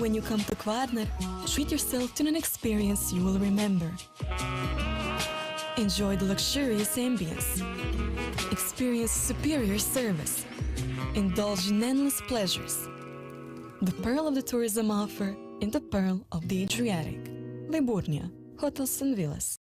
When you come to Kvarner, treat yourself to an experience you will remember. Enjoy the luxurious ambience. Experience superior service. Indulge in endless pleasures. The pearl of the tourism offer in the pearl of the Adriatic. Liburnia, Hotels and Villas.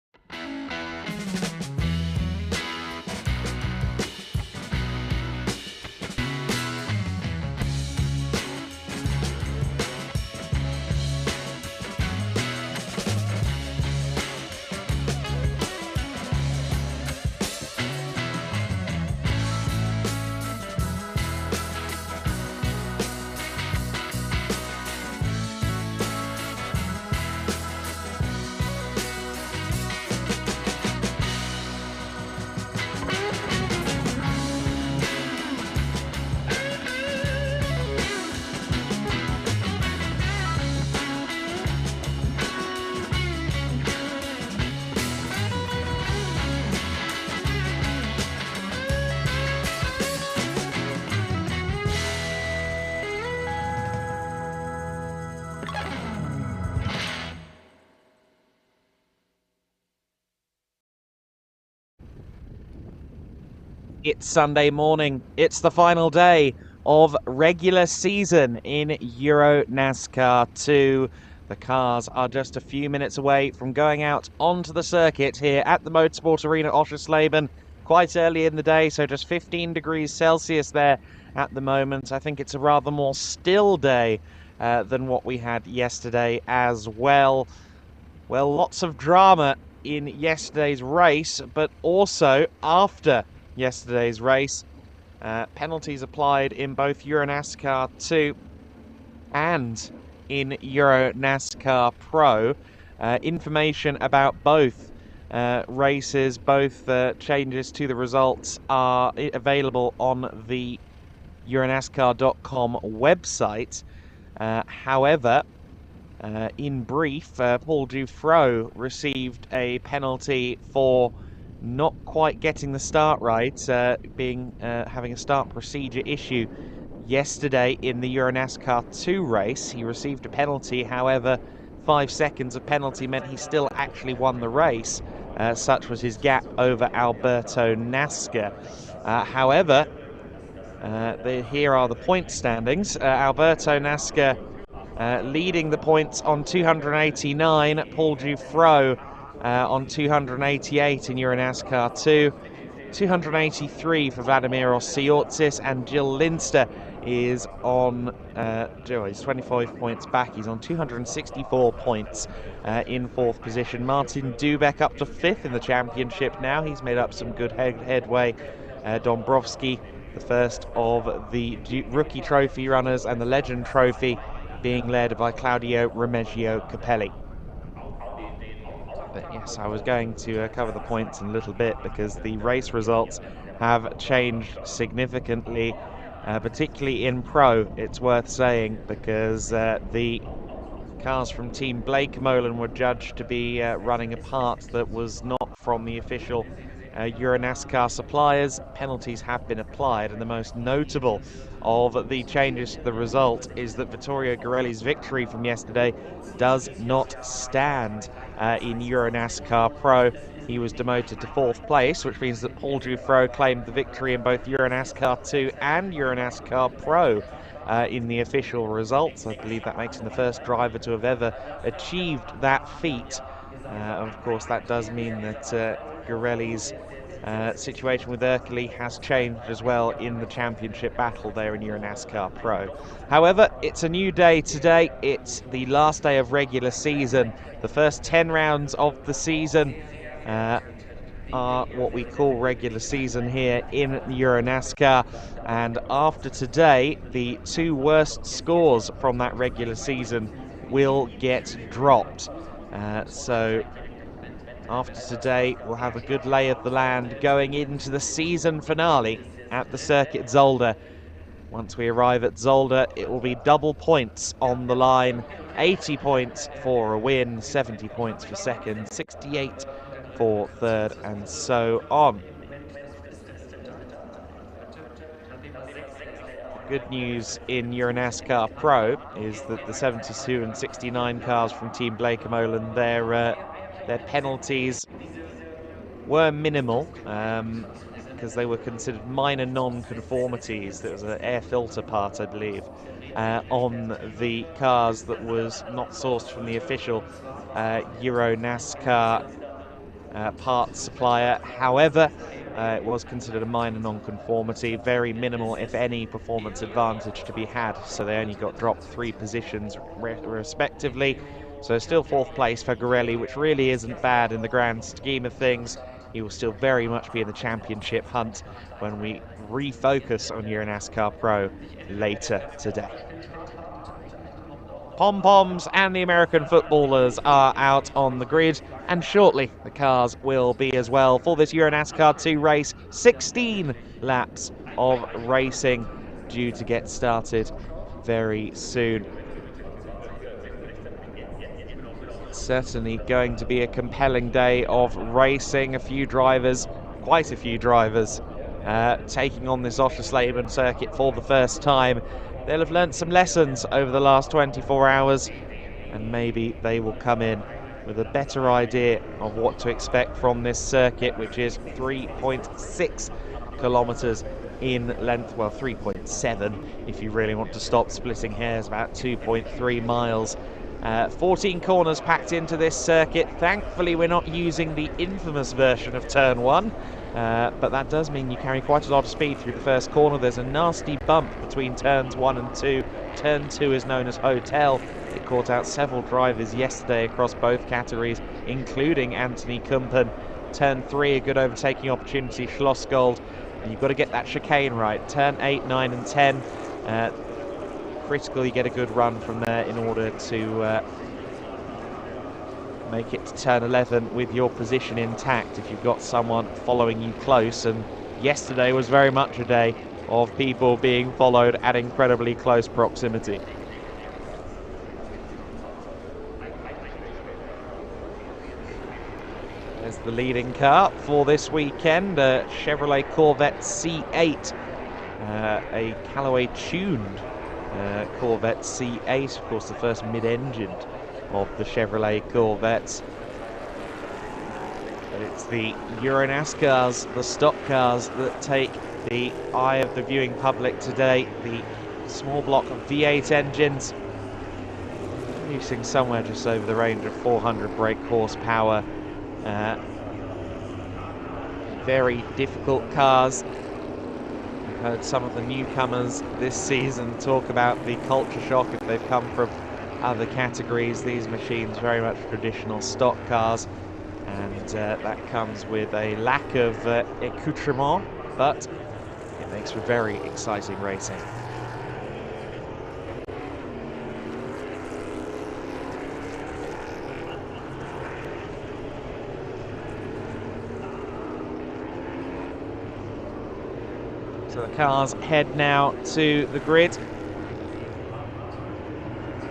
It's Sunday morning. It's the final day of regular season in EuroNASCAR 2. The cars are just a few minutes away from going out onto the circuit here at the Motorsport Arena Oschersleben. Quite early in the day, so just 15 degrees Celsius there at the moment. I think it's a rather more still day than what we had yesterday as well. Well, lots of drama in yesterday's race, but also after yesterday's race. Penalties applied in both EuroNASCAR 2 and in EuroNASCAR Pro. Information about both races, both changes to the results are available on the EuroNASCAR.com website. However, in brief, Paul Dufresne received a penalty for not quite getting the start right, having a start procedure issue yesterday in the EuroNASCAR 2 race. He received a penalty, however, 5 seconds of penalty meant he still actually won the race. Such was his gap over Alberto Naska. However, here are the point standings. Alberto Naska leading the points on 289, Paul Dufresne on 288 in EuroNASCAR 2, 283 for Vladimir Osiortsis, and Jill Linster is on, he's 25 points back. He's on 264 points in 4th position. Martin Dubek up to 5th in the championship now. He's made up some good headway. Dombrovski, the first of the rookie trophy runners, and the legend trophy being led by Claudio Remeggio Capelli. But yes, I was going to cover the points in a little bit because the race results have changed significantly, particularly in Pro, it's worth saying, because the cars from Team Blake Molen were judged to be running a part that was not from the official EuroNASCAR suppliers. Penalties have been applied, and the most notable of the changes to the result is that Vittorio Girelli's victory from yesterday does not stand in EuroNASCAR Pro. He was demoted to 4th place, which means that Paul Dufresne claimed the victory in both EuroNASCAR 2 and EuroNASCAR Pro in the official results. I believe that makes him the first driver to have ever achieved that feat. Of course, that does mean that Girelli's situation with Ercole has changed as well in the championship battle there in EuroNASCAR Pro. However, it's a new day today. It's the last day of regular season. The first 10 rounds of the season are what we call regular season here in EuroNASCAR, and after today, the 2 worst scores from that regular season will get dropped. So after today, we'll have a good lay of the land going into the season finale at the Circuit Zolder. Once we arrive at Zolder, it will be double points on the line. 80 points for a win, 70 points for second, 68 for third, and so on. good news in EuroNASCAR Pro is that the 72 and 69 cars from Team Blake & Molen, their penalties were minimal because they were considered minor non-conformities. There was an air filter part, I believe, on the cars that was not sourced from the official EuroNASCAR parts supplier. However, it was considered a minor non-conformity, very minimal, if any, performance advantage to be had. So they only got dropped 3 positions respectively. So still 4th place for Gorelli, which really isn't bad in the grand scheme of things. He will still very much be in the championship hunt when we refocus on EuroNASCAR Pro later today. Pom-poms and the American footballers are out on the grid, and shortly the cars will be as well for this EuroNASCAR 2 race. 16 laps of racing due to get started very soon. Certainly going to be a compelling day of racing. Quite a few drivers taking on this Oschersleben circuit for the first time. They'll have learnt some lessons over the last 24 hours, and maybe they will come in with a better idea of what to expect from this circuit, which is 3.6 kilometers in length. Well, 3.7 if you really want to stop splitting hairs, about 2.3 miles. 14 corners packed into this circuit. Thankfully, we're not using the infamous version of Turn 1, but that does mean you carry quite a lot of speed through the first corner. There's a nasty bump between Turns 1 and 2. Turn 2 is known as Hotel. It caught out several drivers yesterday across both categories, including Anthony Kumpen. Turn 3, a good overtaking opportunity, Schlossgold. And you've got to get that chicane right. Turn 8, 9 and 10. Critical you get a good run from there in order to make it to turn 11 with your position intact if you've got someone following you close. And yesterday was very much a day of people being followed at incredibly close proximity. There's the leading car for this weekend, a Chevrolet Corvette C8, a Callaway tuned Corvette C8, of course the first mid-engined of the Chevrolet Corvettes. But it's the EuroNASCARs, the stock cars, that take the eye of the viewing public today. The small block of V8 engines, producing somewhere just over the range of 400 brake horsepower. Very difficult cars. Heard some of the newcomers this season talk about the culture shock if they've come from other categories. These machines very much traditional stock cars, and that comes with a lack of accoutrement, but it makes for very exciting racing. So the cars head now to the grid.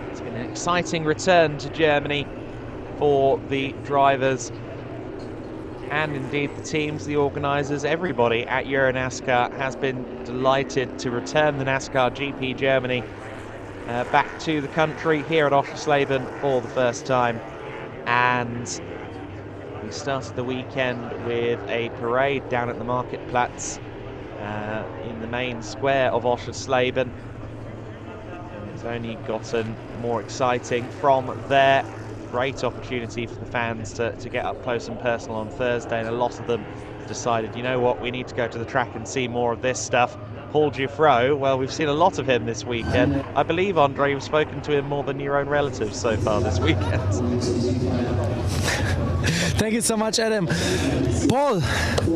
It's been an exciting return to Germany for the drivers and indeed the teams, the organisers. Everybody at EuroNASCAR has been delighted to return the NASCAR GP Germany back to the country here at Oschersleben for the first time. And we started the weekend with a parade down at the Marktplatz in the main square of Oschersleben. It's only gotten more exciting from there. Great opportunity for the fans to get up close and personal on Thursday, and a lot of them decided, you know what, we need to go to the track and see more of this stuff. Paul Giuffreau, well, we've seen a lot of him this weekend. I believe, Andre, you've spoken to him more than your own relatives so far this weekend. Thank you so much, Adam. Paul,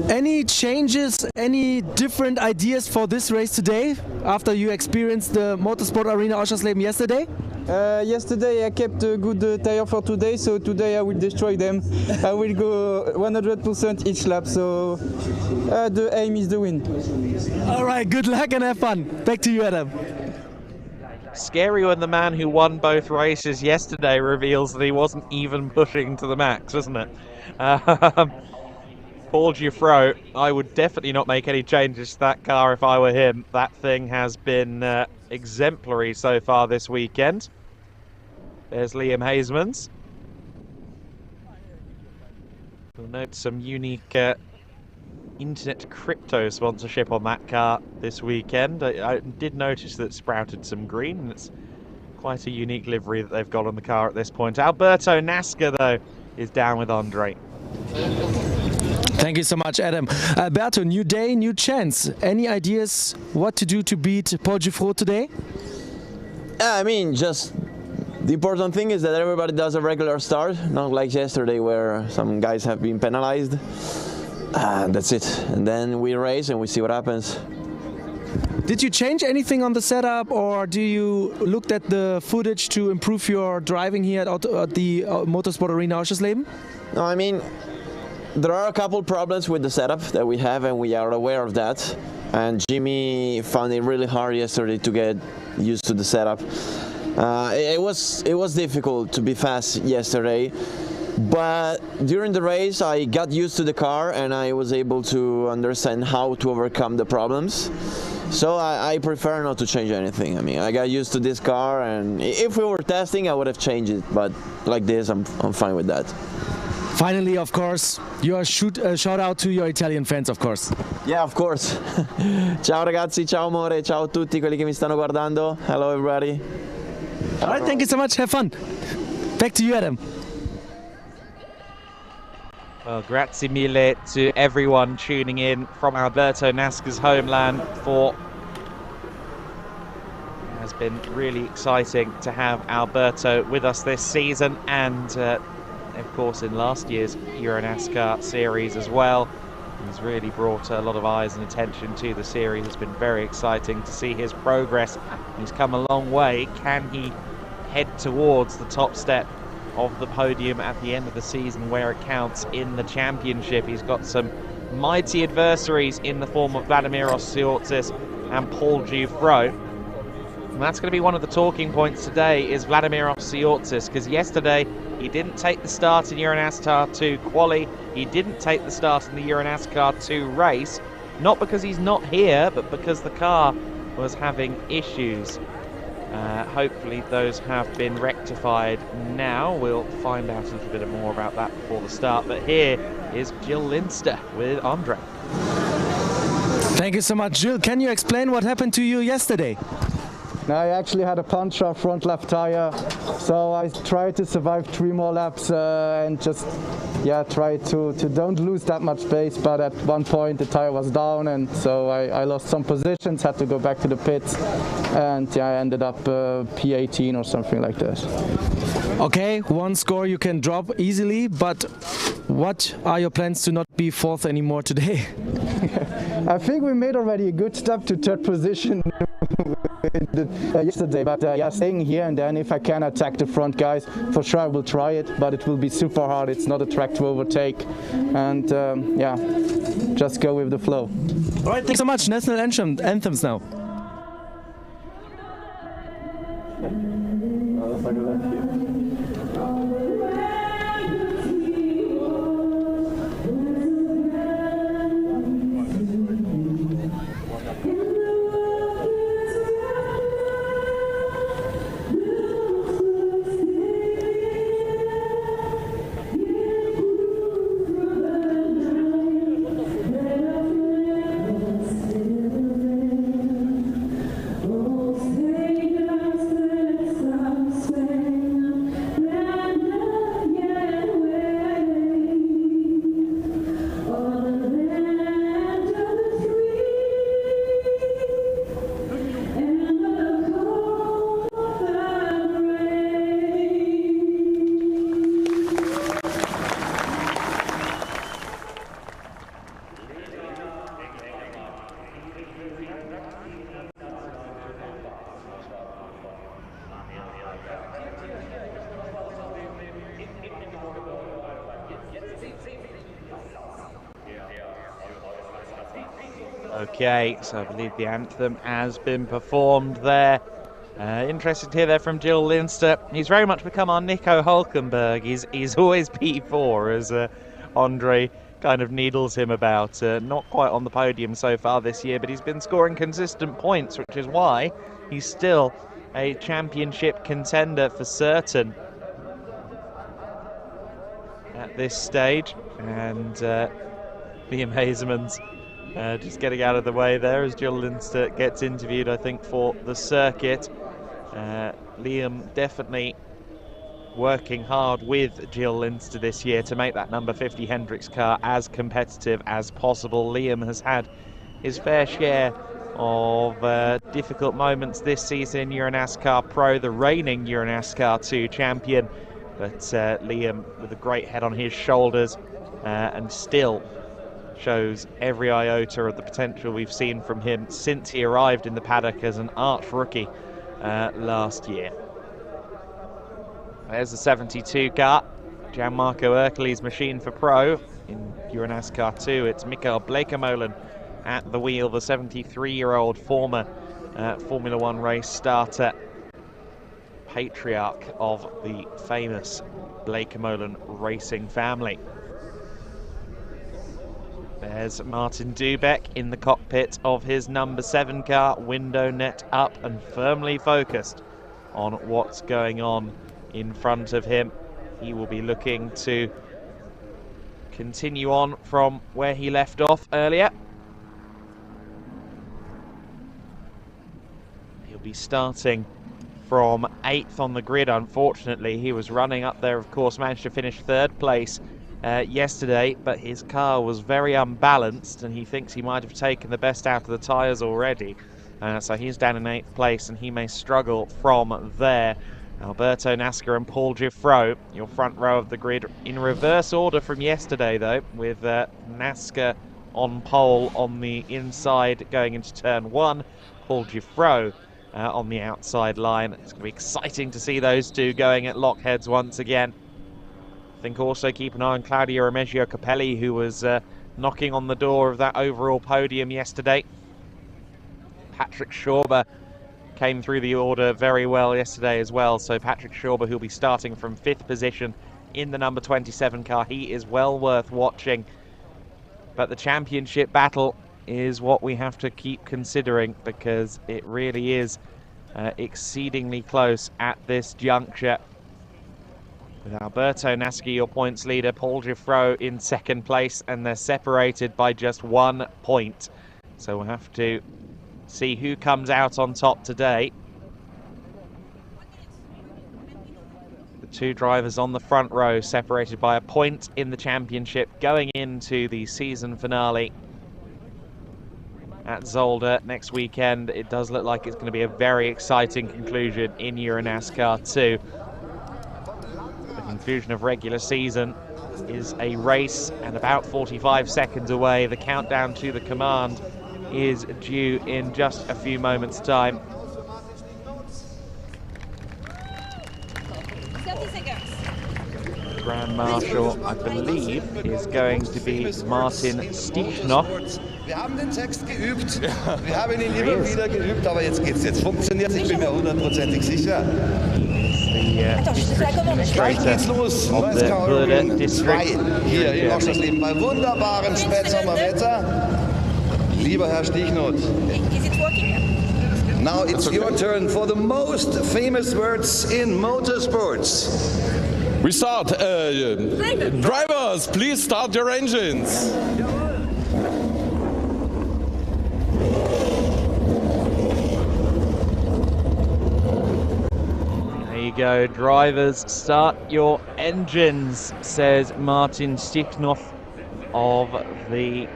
any changes, any different ideas for this race today after you experienced the Motorsport Arena Oschersleben yesterday? Yesterday I kept a good tire for today, so today I will destroy them. I will go 100% each lap, so the aim is the win. All right, good luck and have fun. Back to you, Adam. Scary when the man who won both races yesterday reveals that he wasn't even pushing to the max, wasn't it? Paul Giuffreau, I would definitely not make any changes to that car if I were him. That thing has been exemplary so far this weekend. There's Liam Hasemans. We'll note some unique internet crypto sponsorship on that car this weekend. I did notice that it sprouted some green, and it's quite a unique livery that they've got on the car at this point. Alberto Naska, though, is down with Andre. Thank you so much, Adam. Alberto, new day, new chance. Any ideas what to do to beat Paul Giuffreau today? I mean, just the important thing is that everybody does a regular start, not like yesterday where some guys have been penalized. That's it. And then we race and we see what happens. Did you change anything on the setup, or do you looked at the footage to improve your driving here at the Motorsport Arena Oschersleben? No, I mean, there are a couple problems with the setup that we have, and we are aware of that. And Jimmy found it really hard yesterday to get used to the setup. It was difficult to be fast yesterday, but during the race I got used to the car and I was able to understand how to overcome the problems. So I prefer not to change anything. I mean, I got used to this car, and if we were testing I would have changed it, but like this I'm fine with that. Finally, of course, your shout out to your Italian fans, of course. Yeah, of course. Ciao ragazzi, ciao amore, ciao a tutti quelli che mi stanno guardando. Hello everybody. All right, thank you so much. Have fun. Back to you, Adam. Well, grazie mille to everyone tuning in from Alberto Naska's homeland. It has been really exciting to have Alberto with us this season, and of course in last year's EuroNASCAR series as well. He's really brought a lot of eyes and attention to the series. It's been very exciting to see his progress. He's come a long way. Can he head towards the top step of the podium at the end of the season where it counts in the championship? He's got some mighty adversaries in the form of Vladimir Oschersleben and Paul Giuffreau. And that's going to be one of the talking points today, is Vladimir Oschersleben, because yesterday he didn't take the start in EuroNASCAR 2 quali. He didn't take the start in the EuroNASCAR 2 race, not because he's not here, but because the car was having issues. Hopefully those have been rectified now. We'll find out a little bit more about that before the start. But here is Jill Linster with Andre. Thank you so much, Jill. Can you explain what happened to you yesterday? I actually had a puncture front left tire, so I tried to survive 3 more laps and just try to don't lose that much space, but at one point the tire was down, and so I lost some positions, had to go back to the pits, and I ended up P18 or something like that. Okay, one score you can drop easily, but what are your plans to not be 4th anymore today? I think we made already a good step to 3rd position yesterday, but staying here, and then if I can attack the front guys, for sure I will try it, but it will be super hard. It's not a track to overtake, and just go with the flow. All right, thanks so much. National anthems now. Okay, so I believe the anthem has been performed there. Interesting to hear there from Jill Linster. He's very much become our Nico Hulkenberg. He's always P4, as Andre kind of needles him about. Not quite on the podium so far this year, but he's been scoring consistent points, which is why he's still a championship contender for certain at this stage. And Liam Hazeman's just getting out of the way there as Jill Linster gets interviewed, I think, for the circuit. Liam definitely working hard with Jill Linster this year to make that number 50 Hendricks car as competitive as possible. Liam has had his fair share of difficult moments this season in EuroNASCAR Pro, the reigning EuroNASCAR 2 champion. But Liam with a great head on his shoulders and still shows every iota of the potential we've seen from him since he arrived in the paddock as an arch rookie last year. There's the 72 car, Gianmarco Ercoli's machine for Pro. In EuroNASCAR 2, it's Mikael Bleekemolen at the wheel, the 73-year-old former Formula One race starter, patriarch of the famous Bleekemolen racing family. There's Martin Dubeck in the cockpit of his number 7 car, window net up and firmly focused on what's going on in front of him. He will be looking to continue on from where he left off earlier. He'll be starting from 8th on the grid. Unfortunately, he was running up there, of course, managed to finish 3rd place yesterday, but his car was very unbalanced and he thinks he might have taken the best out of the tyres already. So he's down in 8th place and he may struggle from there. Alberto Naska and Paul Giffreau, your front row of the grid, in reverse order from yesterday though, with Naska on pole on the inside going into turn 1, Paul Giffreau on the outside line. It's going to be exciting to see those two going at lockheads once again. I think also keep an eye on Claudio Remeggio Capelli, who was knocking on the door of that overall podium yesterday. Patrick Schober came through the order very well yesterday as well, so Patrick Schober, who'll be starting from 5th position in the number 27 car, he is well worth watching. But the championship battle is what we have to keep considering, because it really is exceedingly close at this juncture. With Alberto Naska, your points leader, Paul Giffreau in 2nd place, and they're separated by just 1 point. So we'll have to see who comes out on top today. The two drivers on the front row separated by a point in the championship going into the season finale at Zolder next weekend. It does look like it's going to be a very exciting conclusion in EuroNASCAR 2. The conclusion of regular season is a race and about 45 seconds away. The countdown to the command is due in just a few moments' time. Grand Marshal, I believe, is going to be Martin Stichnow. Wir haben den Text geübt. Wir haben ihn immer wieder geübt, aber jetzt geht's. Jetzt funktioniert es, ich bin mir 100%ig sicher. Gleich geht's los. NASCAR Whelen 2 hier in Oschersleben bei wunderbarem Spätsommerwetter. Lieber Herr Stichnoth. Is it working? Now it's your turn for the most famous words in motorsports. We start. Drivers, please start your engines. There you go, drivers, start your engines, says Martin Stichnow of the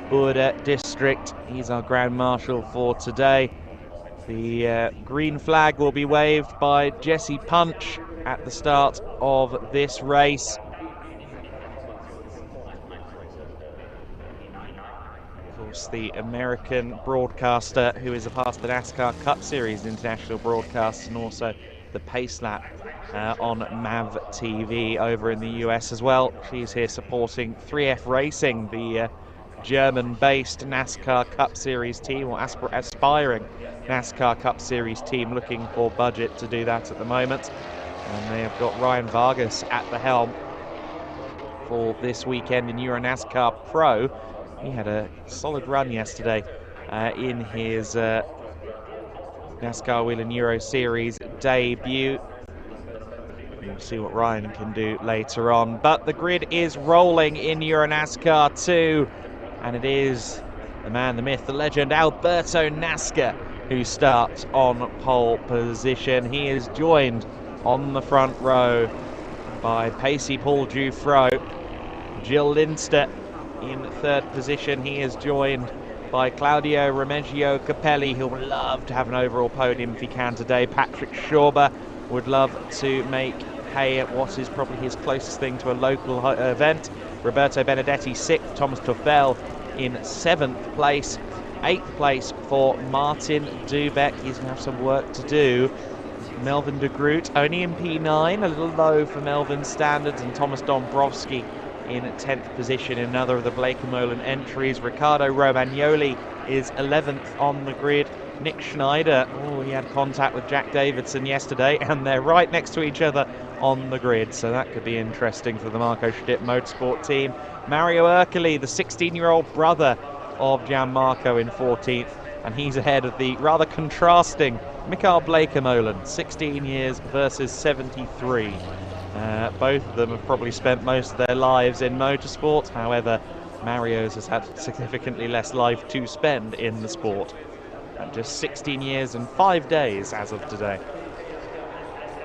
Bude district. He's our Grand Marshal for today. The green flag will be waved by Jesse Punch at the start of this race. Of course, the American broadcaster who is a part of the NASCAR Cup Series international broadcast, and also the Pace Lap on MAV TV over in the US as well. She's here supporting 3F Racing, the German-based NASCAR Cup Series team, or aspiring NASCAR Cup Series team, looking for budget to do that at the moment. And they have got Ryan Vargas at the helm for this weekend in EuroNASCAR Pro. He had a solid run yesterday in his NASCAR Whelen Euro Series debut. We'll see what Ryan can do later on. But the grid is rolling in EuroNASCAR 2, and it is the man, the myth, the legend, Alberto Naska, who starts on pole position. He is joined on the front row by pacey Paul Giuffreau. Gil Linster in third position. He is joined by Claudio Remigio Capelli, who would love to have an overall podium if he can today. Patrick Schober would love to make hay at what is probably his closest thing to a local event. Roberto Benedetti 6th, Thomas Tuffel in 7th place. 8th place for Martin Dubeck. He's going to have some work to do. Melvin de Groot only in P9, a little low for Melvin's standards, and Thomas Dombrowski in 10th position in another of the Blake-Molen entries. Riccardo Romagnoli is 11th on the grid. Nick Schneider, he had contact with Jack Davidson yesterday, and they're right next to each other on the grid, so that could be interesting for the Marco Stitt Motorsport team. Mario Ercoli, the 16-year-old brother of Gianmarco, in 14th, and he's ahead of the rather contrasting Mikael Blake-Molen, 16 years versus 73. Both of them have probably spent most of their lives in motorsport. However, Mario's has had significantly less life to spend in the sport. At just 16 years and 5 days as of today.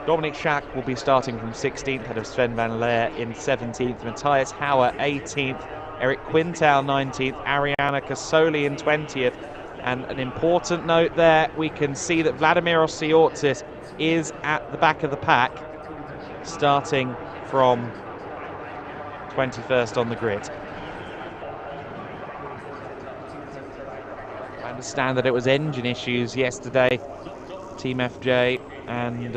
Dominic Schack will be starting from 16th, ahead of Sven van Leer in 17th, Matthias Hauer 18th, Eric Quintal 19th, Ariana Casoli in 20th. And an important note there, we can see that Vladimir Osiortis is at the back of the pack, starting from 21st on the grid. I understand that it was engine issues yesterday. Team FJ and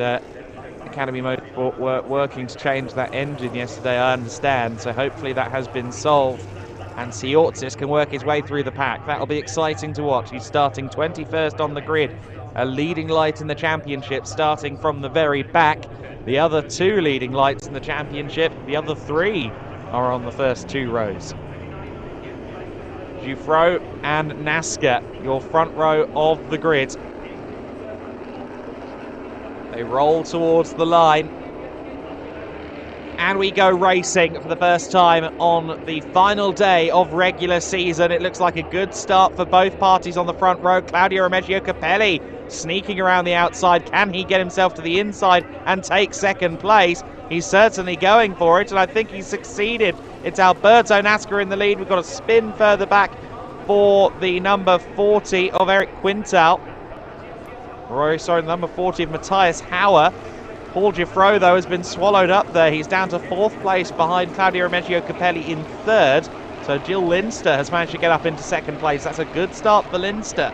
Academy Motorsport were working to change that engine yesterday, I understand. So hopefully that has been solved, and Siortis can work his way through the pack. That'll be exciting to watch. He's starting 21st on the grid, a leading light in the championship, starting from the very back. The other two leading lights in the championship, the other three are on the first two rows. Giuffreau and Naska, your front row of the grid. They roll towards the line. And we go racing for the first time on the final day of regular season. It looks like a good start for both parties on the front row. Claudio Remigio Capelli sneaking around the outside. Can he get himself to the inside and take second place? He's certainly going for it, and I think he's succeeded. It's Alberto Naska in the lead. We've got a spin further back for the number 40 of Eric Quintal. Sorry, number 40 of Matthias Hauer. Paul Giuffreau, though, has been swallowed up there. He's down to 4th place behind Claudio Remigio Capelli in 3rd. So Gil Linster has managed to get up into 2nd place. That's a good start for Linster.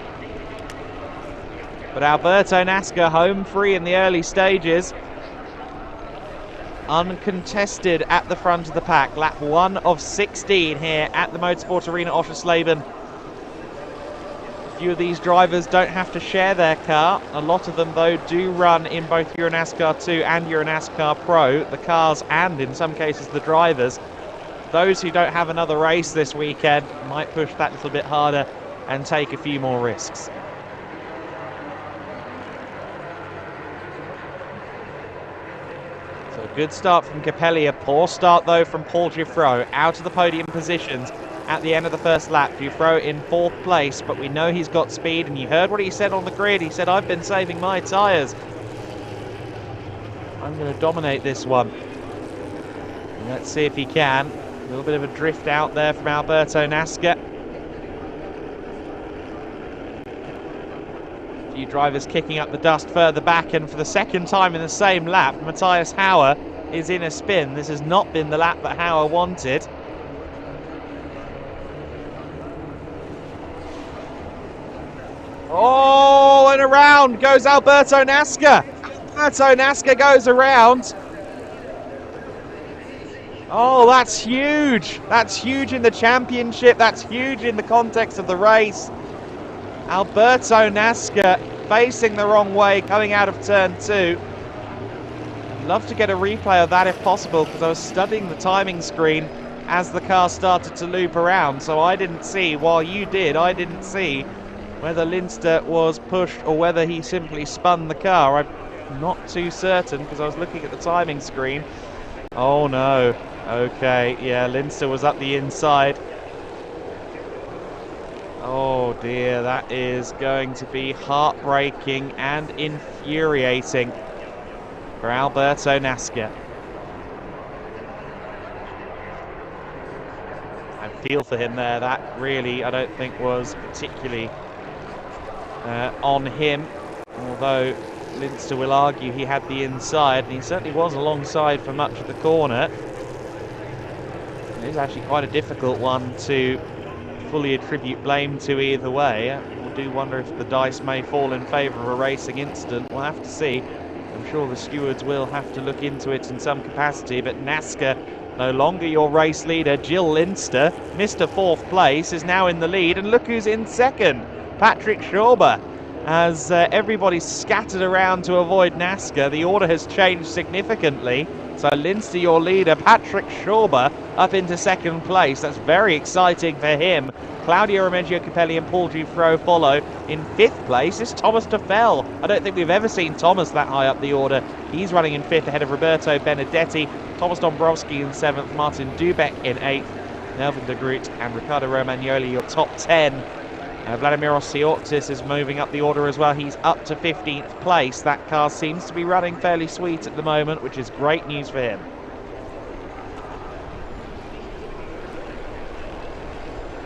But Alberto Naska home free in the early stages. Uncontested at the front of the pack. Lap 1 of 16 here at the Motorsport Arena Oschersleben. A few of these drivers don't have to share their car. A lot of them, though, do run in both EuroNASCAR 2 and EuroNASCAR Pro, the cars and, in some cases, the drivers. Those who don't have another race this weekend might push that little bit harder and take a few more risks. So a good start from Capelli, a poor start, though, from Paul Giuffreau, out of the podium positions at the end of the first lap. Giuffreau in 4th place, but we know he's got speed, and you heard what he said on the grid. He said, I've been saving my tyres. I'm going to dominate this one. And let's see if he can. A little bit of a drift out there from Alberto Naska. A few drivers kicking up the dust further back, and for the second time in the same lap, Matthias Hauer is in a spin. This has not been the lap that Hauer wanted. Oh, and around goes Alberto Naska. Alberto Naska goes around. Oh, that's huge. That's huge in the championship. That's huge in the context of the race. Alberto Naska facing the wrong way, coming out of turn 2. I'd love to get a replay of that if possible, because I was studying the timing screen as the car started to loop around, so I didn't see, while you did, I didn't see whether Linster was pushed or whether he simply spun the car. I'm not too certain because I was looking at the timing screen. Oh no, okay, yeah, Linster was up the inside. Oh dear, that is going to be heartbreaking and infuriating for Alberto Naska. I feel for him there. That really, I don't think, was particularly on him, although Linster will argue he had the inside, and he certainly was alongside for much of the corner. It is actually quite a difficult one to fully attribute blame to either way. I do wonder if the dice may fall in favour of a racing incident. We'll have to see. I'm sure the stewards will have to look into it in some capacity, but Naska, no longer your race leader. Jill Linster, Mr. 4th place, is now in the lead, and look who's in second, Patrick Schober. As everybody's scattered around to avoid Naska, the order has changed significantly. So Linster, your leader, Patrick Schober up into 2nd place. That's very exciting for him. Claudio Remeggio Capelli and Paul Giuffreau follow. In 5th place is Thomas Tuffel. I don't think we've ever seen Thomas that high up the order. He's running in 5th ahead of Roberto Benedetti. Thomas Dombrowski in 7th, Martin Dubek in 8th, Melvin de Groot and Riccardo Romagnoli, your top 10. Vladimiros Siotis is moving up the order as well. He's up to 15th place. That car seems to be running fairly sweet at the moment, which is great news for him.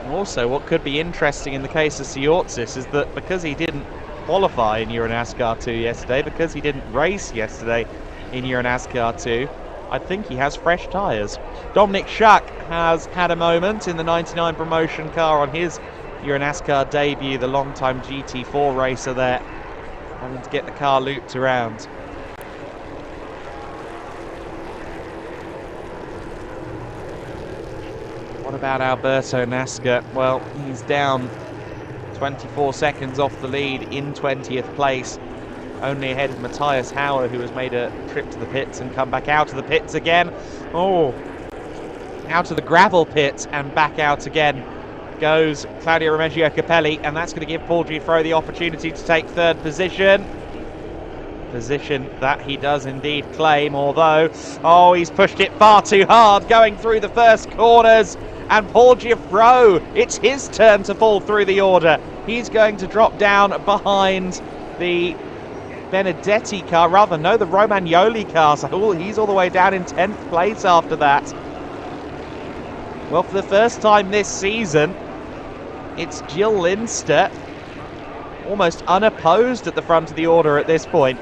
And also, what could be interesting in the case of Siotis is that because he didn't qualify in EuroNASCAR 2 yesterday, because he didn't race yesterday in EuroNASCAR 2, I think he has fresh tyres. Dominic Schuck has had a moment in the 99 promotion car on his EuroNASCAR debut, the long-time GT4 racer there, having to get the car looped around. What about Alberto Naska? Well, he's down 24 seconds off the lead in 20th place, only ahead of Matthias Hauer, who has made a trip to the pits and come back out of the pits again. Oh, out of the gravel pit and back out again goes Claudio Remeggio Capelli, and that's going to give Paul Giuffreau the opportunity to take 3rd position. Position that he does indeed claim, although, oh, he's pushed it far too hard going through the first corners, and Paul Giuffreau, it's his turn to fall through the order. He's going to drop down behind the Benedetti car, rather, no, the Romagnoli car, so he's all the way down in 10th place after that. Well, for the first time this season, it's Jill Linster, almost unopposed at the front of the order at this point.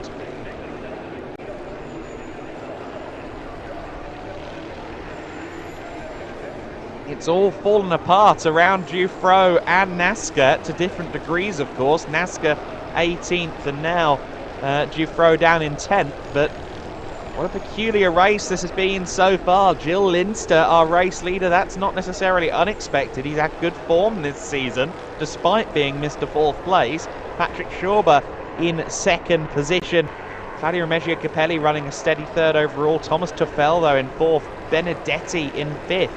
It's all fallen apart around Giuffreau and Naska to different degrees, of course. Naska 18th and now Giuffreau down in 10th, but what a peculiar race this has been so far. Jill Linster, our race leader, that's not necessarily unexpected. He's had good form this season, despite being Mr. 4th place. Patrick Schober in 2nd position. Claudio Remeggio Capelli running a steady 3rd overall. Thomas Tuffel, though, in 4th. Benedetti in 5th.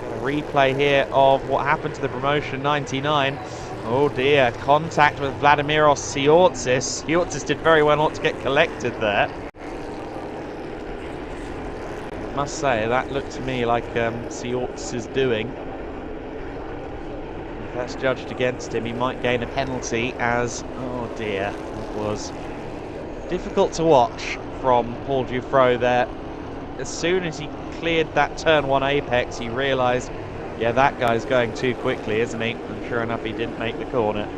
A replay here of what happened to the promotion 99. Oh dear, contact with Vladimiros Siotis. Siotis did very well not to get collected there. Must say, that looked to me like Siotis is doing. If that's judged against him, he might gain a penalty as, oh dear, it was difficult to watch from Paul Giuffreau there. As soon as he cleared that turn 1 apex, he realised, yeah, that guy's going too quickly, isn't he? And sure enough, he didn't make the corner.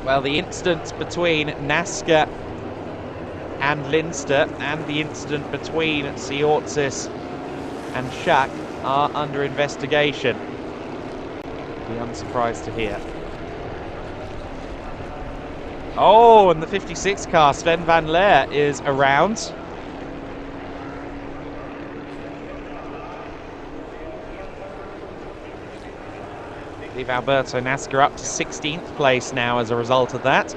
Well, the incident between Naska and Linster and the incident between Siotis and Schuck are under investigation. Be unsurprised to hear. Oh, and the 56 car, Sven van Leer, is around. Leave Alberto Naska up to 16th place now as a result of that.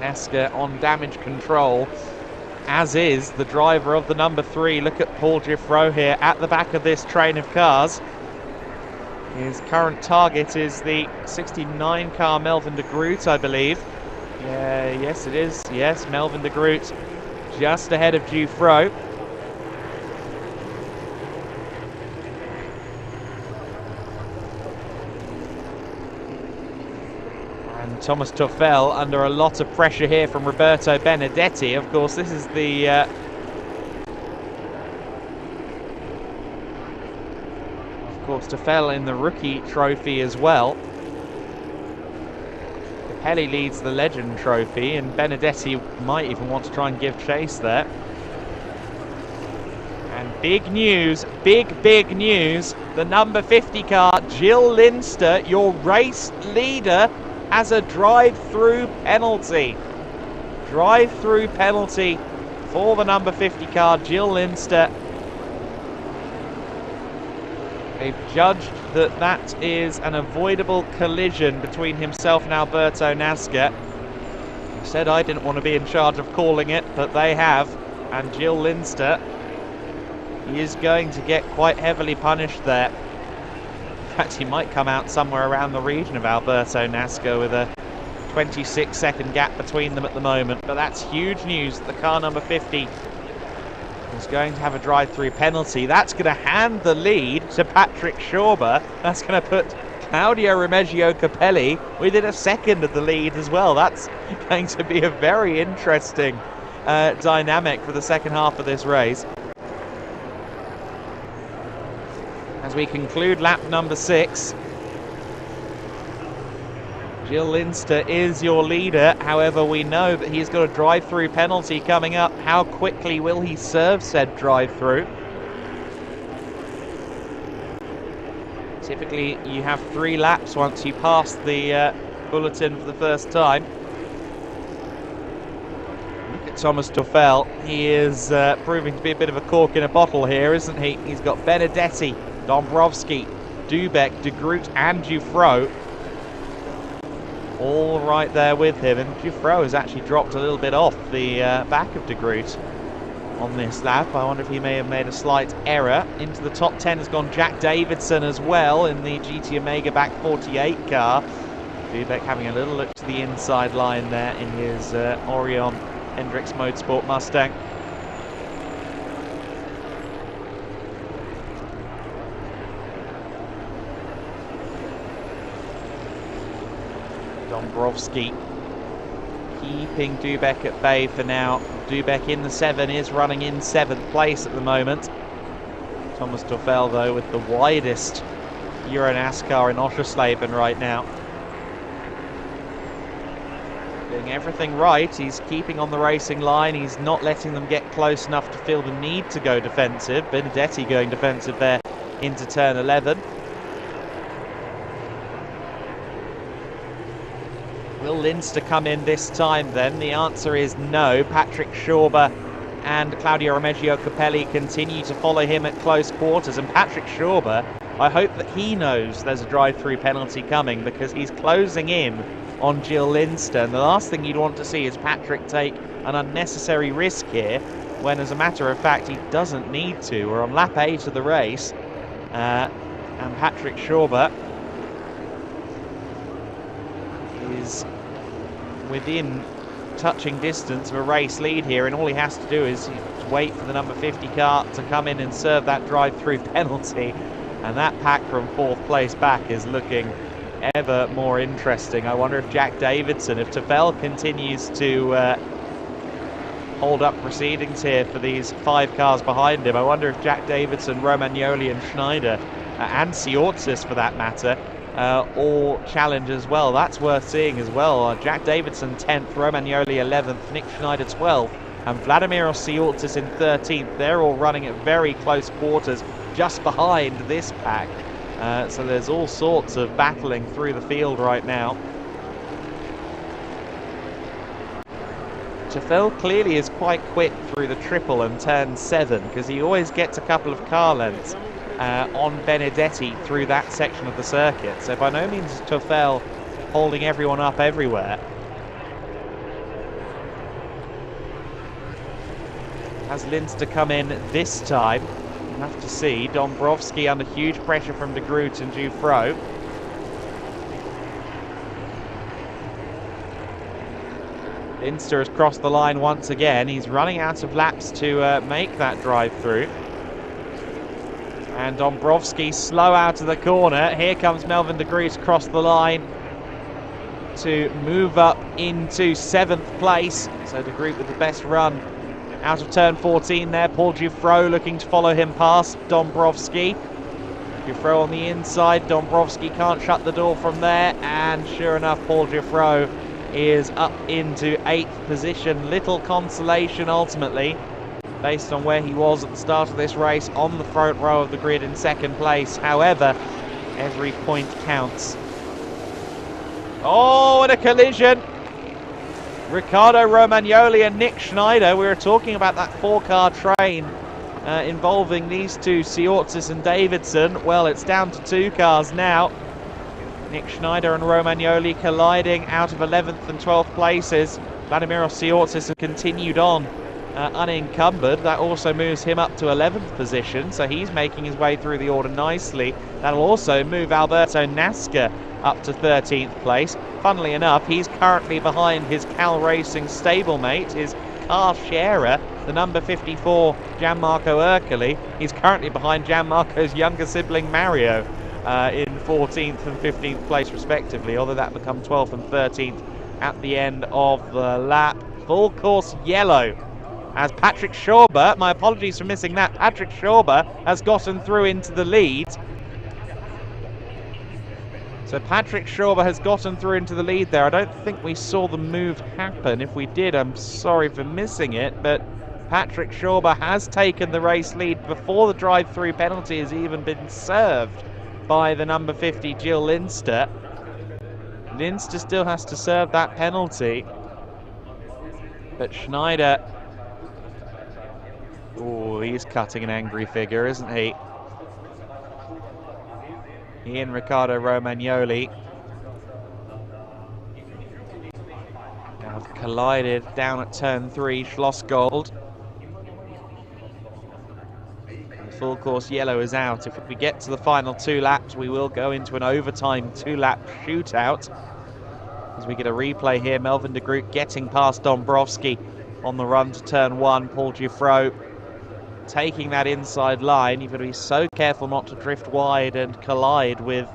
Naska on damage control, as is the driver of the number 3. Look at Paul Giffreau here at the back of this train of cars. His current target is the 69 car Melvin de Groot, I believe. Yes, it is. Yes, Melvin de Groot just ahead of Giffreau. And Thomas Tuffel under a lot of pressure here from Roberto Benedetti. Of course, this is the of course, Tuffel in the rookie trophy as well. Capelli leads the legend trophy, and Benedetti might even want to try and give chase there. And big news, big news, the number 50 car, Jill Linster, your race leader, has a drive-through penalty. Drive-through penalty for the number 50 car, Jill Linster. They've judged that that is an avoidable collision between himself and Alberto Naska. He said I didn't want to be in charge of calling it, but they have. And Jill Linster, he is going to get quite heavily punished there. In fact, he might come out somewhere around the region of Alberto Naska with a 26-second gap between them at the moment. But that's huge news. The car number 50 is going to have a drive-through penalty. That's going to hand the lead to Patrick Schober. That's going to put Claudio Remeggio Capelli within a second of the lead as well. That's going to be a very interesting dynamic for the second half of this race. As we conclude lap number 6, Jill Linster is your leader. However, we know that he's got a drive-through penalty coming up. How quickly will he serve said drive-through? Typically, you have 3 laps once you pass the bulletin for the first time. Look at Thomas Tuffel. He is proving to be a bit of a cork in a bottle here, isn't he? He's got Benedetti, Dombrowski, Dubek, de Groot and Giffreau all right there with him, and Giffreau has actually dropped a little bit off the back of de Groot on this lap. I wonder if he may have made a slight error. Into the top 10 has gone Jack Davidson as well in the GT Omega back 48 car. Dubek having a little look to the inside line there in his Orion Hendrix Motorsport Mustang. Dombrowski keeping Dubek at bay for now. Dubek in the 7 is running in 7th place at the moment. Thomas Tuffel though with the widest EuroNASCAR in Oschersleben right now. Doing everything right. He's keeping on the racing line. He's not letting them get close enough to feel the need to go defensive. Benedetti going defensive there into turn 11. Will Linster come in this time then? The answer is no. Patrick Schober and Claudio Remeggio Capelli continue to follow him at close quarters. And Patrick Schober, I hope that he knows there's a drive-through penalty coming, because he's closing in on Jill Linster. And the last thing you'd want to see is Patrick take an unnecessary risk here, when as a matter of fact he doesn't need to. We're on lap 8 of the race, and Patrick Schober is within touching distance of a race lead here, and all he has to do is wait for the number 50 car to come in and serve that drive-through penalty, and that pack from 4th place back is looking ever more interesting. I wonder if Jack Davidson, if Tuffel continues to hold up proceedings here for these 5 cars behind him, I wonder if Jack Davidson, Romagnoli and Schneider, and Siortzis for that matter, all challenge as well. That's worth seeing as well. Jack Davidson 10th, Romagnoli 11th, Nick Schneider 12th, and Vladimir Siortzis in 13th. They're all running at very close quarters just behind this pack. So there's all sorts of battling through the field right now. Tuffel clearly is quite quick through the triple and turn 7, because he always gets a couple of car lengths on Benedetti through that section of the circuit. So by no means is Tuffel holding everyone up everywhere. Has Linster come in this time? We'll have to see. Dombrowski under huge pressure from de Groot and Dufresne. Linster has crossed the line once again. He's running out of laps to make that drive through. And Dombrowski slow out of the corner. Here comes Melvin de Groot across the line to move up into 7th place. So de Groot with the best run out of turn 14 there. Paul Dufresne looking to follow him past Dombrowski. Dufresne on the inside. Dombrowski can't shut the door from there. And sure enough, Paul Dufresne is up into 8th position. Little consolation ultimately, based on where he was at the start of this race on the front row of the grid in 2nd place. However, every point counts. Oh, and a collision! Riccardo Romagnoli and Nick Schneider. We were talking about that 4-car train involving these two, Siortzis and Davidson. Well, it's down to 2 cars now. Nick Schneider and Romagnoli colliding out of 11th and 12th places. Vladimir Siortzis has continued on unencumbered. That also moves him up to 11th position, so he's making his way through the order nicely. That'll also move Alberto Naska up to 13th place. Funnily enough, he's currently behind his Cal Racing stablemate, his car sharer, the number 54 Gianmarco Ercoli. He's currently behind Gianmarco's younger sibling Mario in 14th and 15th place respectively, although that become 12th and 13th at the end of the lap. Full course yellow as Patrick Schober, my apologies for missing that, Patrick Schober has gotten through into the lead. So Patrick Schober has gotten through into the lead there. I don't think we saw the move happen. If we did, I'm sorry for missing it, but Patrick Schober has taken the race lead before the drive-through penalty has even been served by the number 50 Jill Linster. Linster still has to serve that penalty, but Schneider, oh, he's cutting an angry figure, isn't he? He and Riccardo Romagnoli have collided down at turn 3, Schlossgold. Full course yellow is out. If we get to the final 2 laps, we will go into an overtime 2-lap shootout. As we get a replay here, Melvin de Groot getting past Dombrowski on the run to turn 1. Paul Dufresne taking that inside line. You've got to be so careful not to drift wide and collide with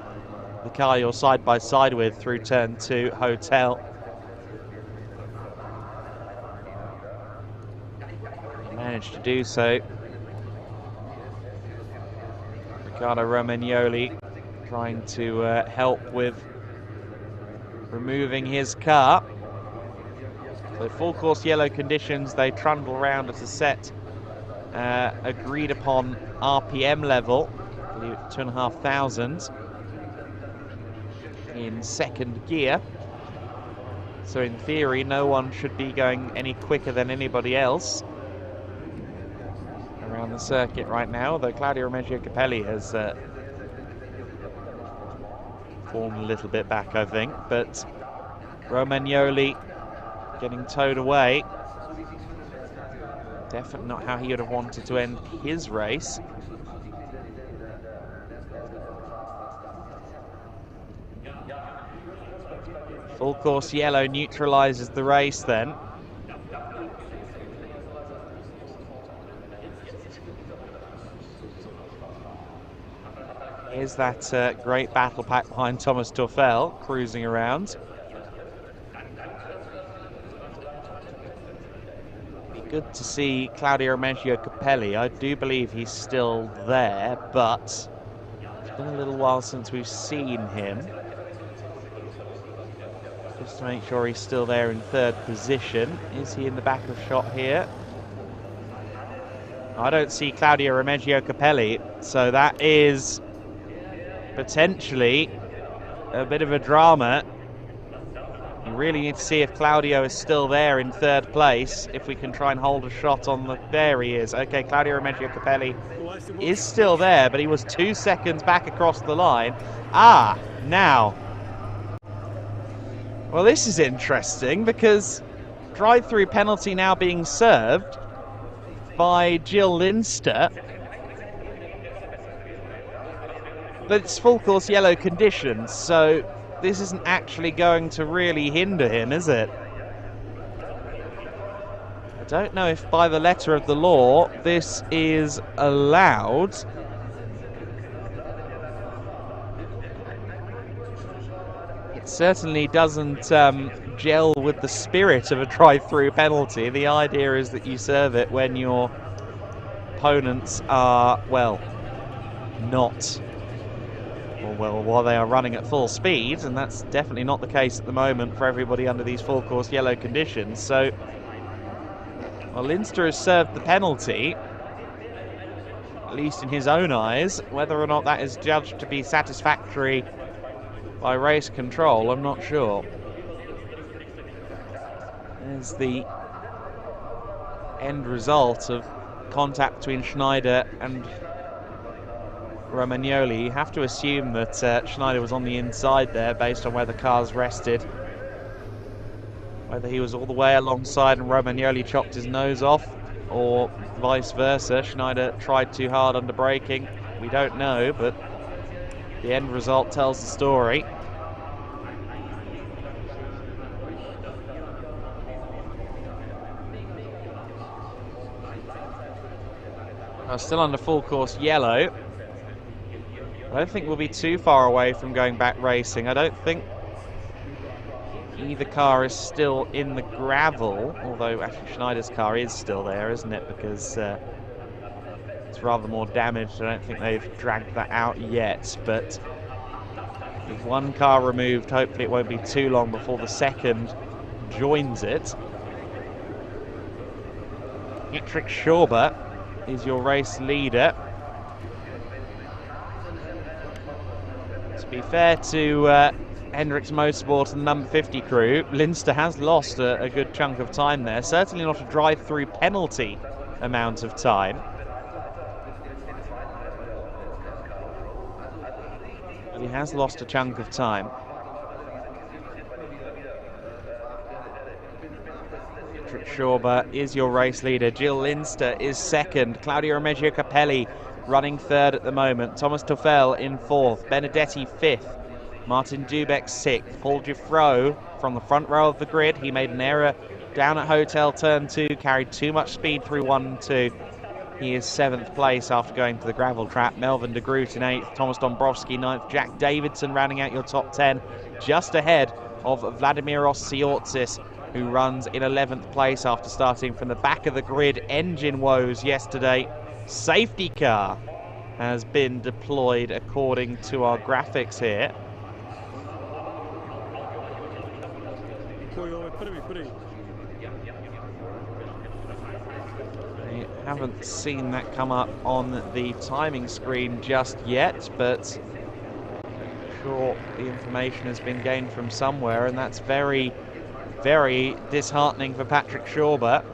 the car you're side by side with through turn 2, Hotel. Managed to do so. Riccardo Romagnoli trying to help with removing his car. So full course yellow conditions, they trundle around at a set agreed upon RPM level, I believe 2,500 in 2nd gear. So in theory, no one should be going any quicker than anybody else around the circuit right now, though Claudio Remeggio Capelli has fallen a little bit back, I think, but Romagnoli getting towed away. Definitely not how he would have wanted to end his race. Full course yellow neutralizes the race then. Here's that great battle pack behind Thomas Tuffel cruising around. Good to see Claudio Remeggio Capelli. I do believe he's still there, but it's been a little while since we've seen him. Just to make sure he's still there in 3rd position. Is he in the back of shot here? I don't see Claudio Remeggio Capelli, so that is potentially a bit of a drama. You really need to see if Claudio is still there in 3rd place, if we can try and hold a shot on the... There he is. Okay, Claudio Remeggio Capelli is still there, but he was 2 seconds back across the line. Ah, now. Well, this is interesting, because drive-through penalty now being served. by Jill Linster. But it's full course yellow conditions, so this isn't actually going to really hinder him, is it? I don't know if by the letter of the law this is allowed. It certainly doesn't gel with the spirit of a drive-through penalty. The idea is that you serve it when your opponents are, well, not, or well, while they are running at full speed, and that's definitely not the case at the moment for everybody under these full course yellow conditions. So, well, Linster has served the penalty, at least in his own eyes. Whether or not that is judged to be satisfactory by race control, I'm not sure. There's the end result of contact between Schneider and Romagnoli. You have to assume that Schneider was on the inside there based on where the cars rested. Whether he was all the way alongside and Romagnoli chopped his nose off, or vice versa, Schneider tried too hard under braking, we don't know, but the end result tells the story. Still under full course yellow. I don't think we'll be too far away from going back racing. I don't think either car is still in the gravel, although actually Schneider's car is still there, isn't it? Because it's rather more damaged. I don't think they've dragged that out yet, but with one car removed, hopefully it won't be too long before the second joins it. Patrick Schober is your race leader. To be fair to Hendricks Motorsport and the number 50 crew, Linster has lost a good chunk of time there. Certainly not a drive-through penalty amount of time. But he has lost a chunk of time. Schober is your race leader. Jill Linster is second. Claudio Remeggio Capelli running third at the moment. Thomas Tuffel in fourth. Benedetti fifth. Martin Dubek sixth. Paul Giffreau from the front row of the grid. He made an error down at Hotel Turn 2. Carried too much speed through 1 and 2. He is seventh place after going to the gravel trap. Melvin de Groot in eighth. Thomas Dombrowski ninth. Jack Davidson rounding out your top 10. Just ahead of Vladimiros Siortsis, who runs in 11th place after starting from the back of the grid. Engine woes yesterday. Safety car has been deployed according to our graphics here. I haven't seen that come up on the timing screen just yet, but I'm sure the information has been gained from somewhere, and that's very disheartening for Patrick Schober,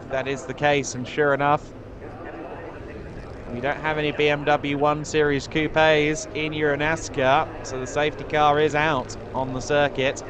if that is the case. And sure enough, we don't have any BMW 1 Series coupes in EuroNASCAR, so the safety car is out on the circuit.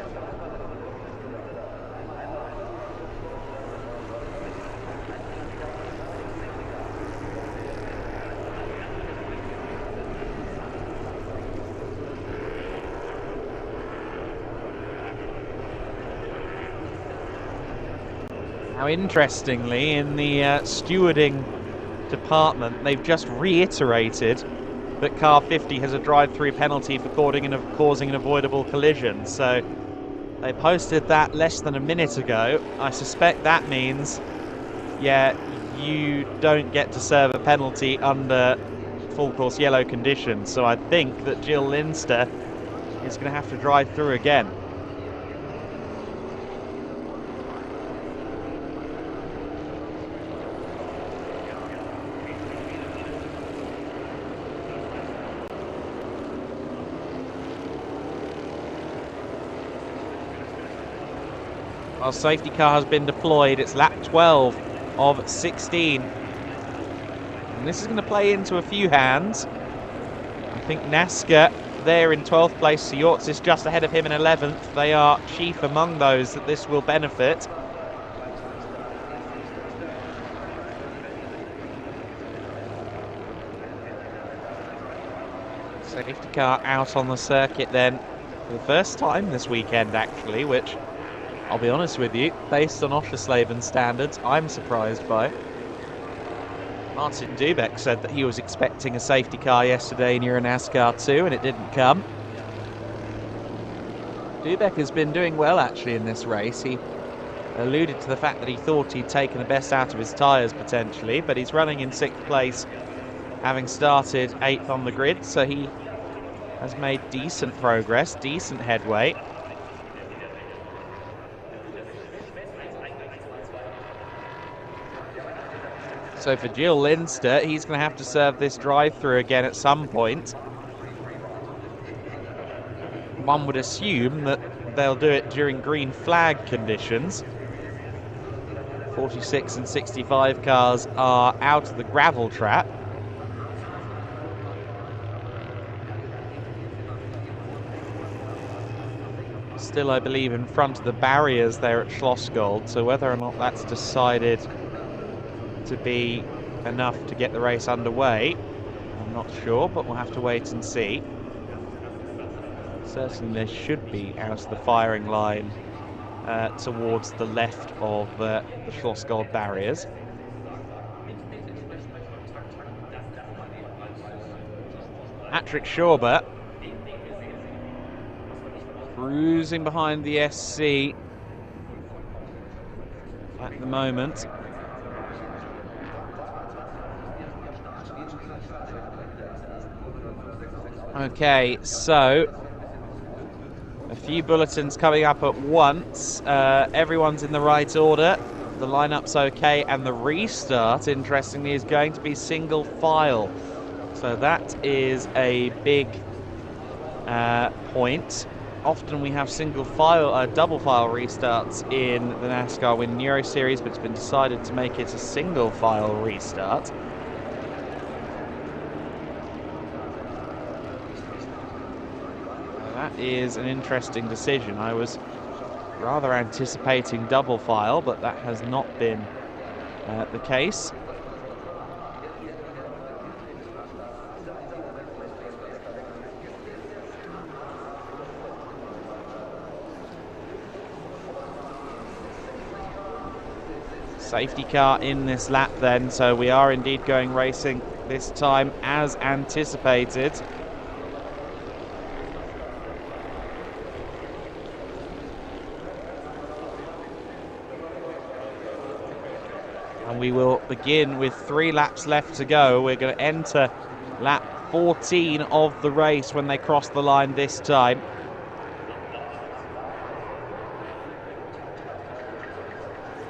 Now, interestingly, in the stewarding department, they've just reiterated that car 50 has a drive-through penalty for causing an avoidable collision. So they posted that less than a minute ago. I suspect that means, yeah, you don't get to serve a penalty under full course yellow conditions. So I think that Jill Linster is going to have to drive through again. Our safety car has been deployed. It's lap 12 of 16. And this is going to play into a few hands. I think Naska there in 12th place. Siortsis just ahead of him in 11th. They are chief among those that this will benefit. Safety car out on the circuit then for the first time this weekend, actually, which, I'll be honest with you, based on Oschersleben standards, I'm surprised by. Martin Dubeck said that he was expecting a safety car yesterday in EuroNASCAR 2, and it didn't come. Dubeck has been doing well, actually, in this race. He alluded to the fact that he thought he'd taken the best out of his tyres, potentially, but he's running in 6th place, having started 8th on the grid, so he has made decent progress, decent headway. So for Gilles Linster, he's going to have to serve this drive-through again at some point. One would assume that they'll do it during green flag conditions. 46 and 65 cars are out of the gravel trap. Still, I believe, in front of the barriers there at Schlossgold, so whether or not that's decided to be enough to get the race underway, I'm not sure, but we'll have to wait and see. Certainly they should be out of the firing line towards the left of the Schlossgold barriers. Patrick Schober cruising behind the SC at the moment. Okay, so a few bulletins coming up at once. Everyone's in the right order. The lineup's okay, and the restart, interestingly, is going to be single file. So that is a big point. Often we have single file, double file restarts in the NASCAR Whelen Euro Series, but it's been decided to make it a single file restart. That is an interesting decision. I was rather anticipating double file, but that has not been the case. Safety car in this lap then, so we are indeed going racing this time as anticipated. And we will begin with 3 laps left to go. We're going to enter lap 14 of the race when they cross the line this time.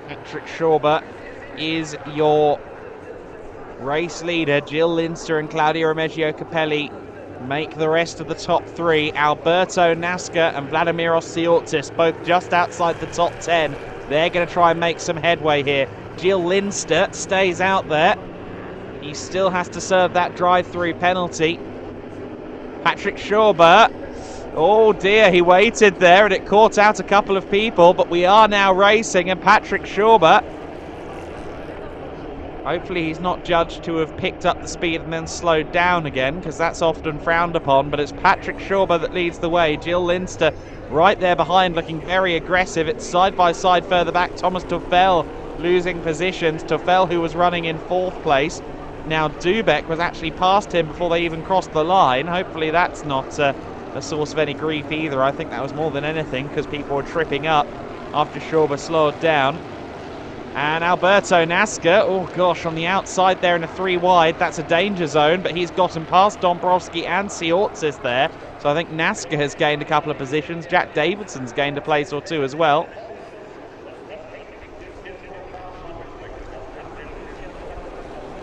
Patrick Schober is your race leader. Gilles Linster and Claudio Remeggio Capelli make the rest of the top 3. Alberto Naska and Vladimiros Tsiotsis both just outside the top 10. They're going to try and make some headway here. Gilles Linster stays out there. He still has to serve that drive-through penalty. Patrick Schober, oh dear, he waited there and it caught out a couple of people, but we are now racing, and Patrick Schober, hopefully he's not judged to have picked up the speed and then slowed down again, because that's often frowned upon, but it's Patrick Schober that leads the way. Gilles Linster right there behind, looking very aggressive. It's side by side further back. Thomas Tuffel losing positions. Tuffel, who was running in 4th place. Now Dubeck was actually past him before they even crossed the line. Hopefully that's not a source of any grief either. I think that was more than anything because people were tripping up after Schober slowed down. And Alberto Naska, oh gosh, on the outside there in a 3 wide. That's a danger zone, but he's gotten past Dombrowski and Tsiotsis there. So I think Naska has gained a couple of positions. Jack Davidson's gained a place or 2 as well.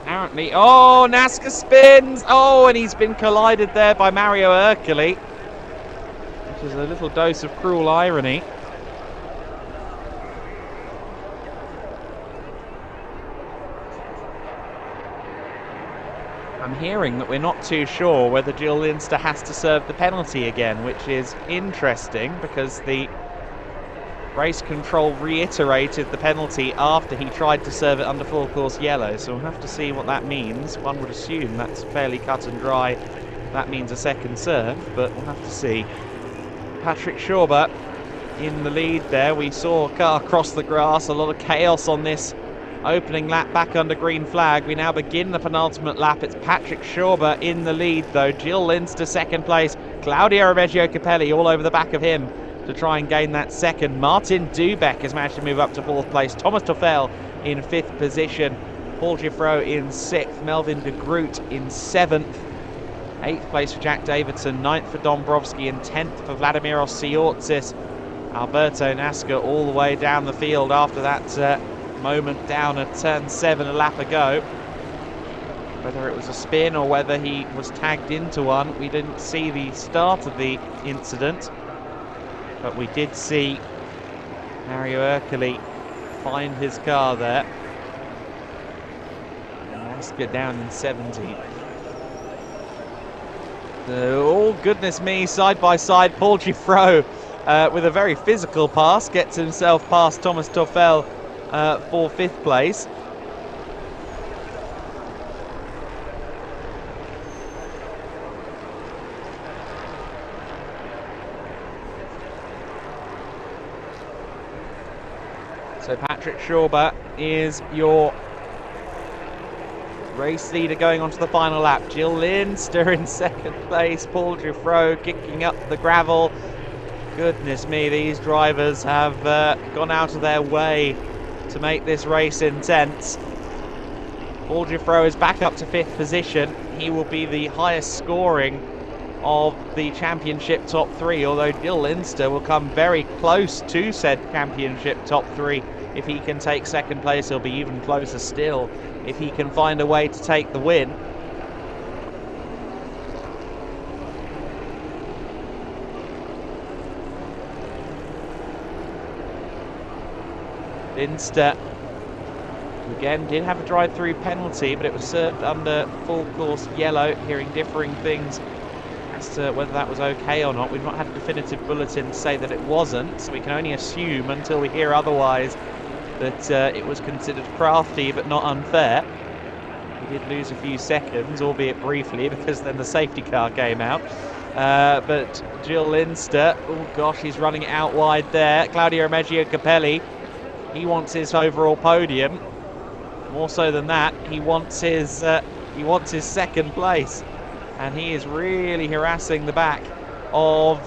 Apparently, oh, Naska spins. Oh, and he's been collided there by Mario Ercoli, which is a little dose of cruel irony. I'm hearing that we're not too sure whether Gilles Linster has to serve the penalty again, which is interesting because the race control reiterated the penalty after he tried to serve it under full course yellow, so we'll have to see what that means. One would assume that's fairly cut and dry that means a second serve, but we'll have to see. Patrick Schober in the lead there. We saw a car cross the grass, a lot of chaos on this opening lap back under green flag. We now begin the penultimate lap. It's Patrick Schober in the lead though. Gil Linster second place. Claudio Reggio Capelli all over the back of him to try and gain that second. Martin Dubeck has managed to move up to fourth place. Thomas Tuffel in fifth position. Paul Giffreau in sixth. Melvin de Groot in seventh. Eighth place for Jack Davidson. Ninth for Dombrowski and 10th for Vladimir Osiortsis. Alberto Naska all the way down the field after that moment down at turn 7 a lap ago. Whether it was a spin or whether he was tagged into one, we didn't see the start of the incident, but we did see Mario Ercoli find his car there. Naska down in 17th. Oh goodness me, side by side, Paul Giffreau with a very physical pass gets himself past Thomas Tuffel for fifth place. So Patrick Schober is your race leader going on to the final lap. Gil Linster in second place. Paul Giffreau kicking up the gravel. Goodness me, these drivers have gone out of their way to make this race intense. Paul Giffreau is back up to fifth position. He will be the highest scoring of the championship top three, although Gil Linster will come very close to said championship top three. If he can take second place, he'll be even closer still if he can find a way to take the win. Linster again did have a drive-through penalty, but it was served under full course yellow, hearing differing things as to whether that was okay or not. We've not had a definitive bulletin to say that it wasn't, so we can only assume until we hear otherwise that it was considered crafty but not unfair. We did lose a few seconds, albeit briefly, because then the safety car came out. But Gil Linster, oh gosh, he's running it out wide there. Claudio Reggio Capelli, he wants his overall podium. More so than that, he wants his second place, and he is really harassing the back of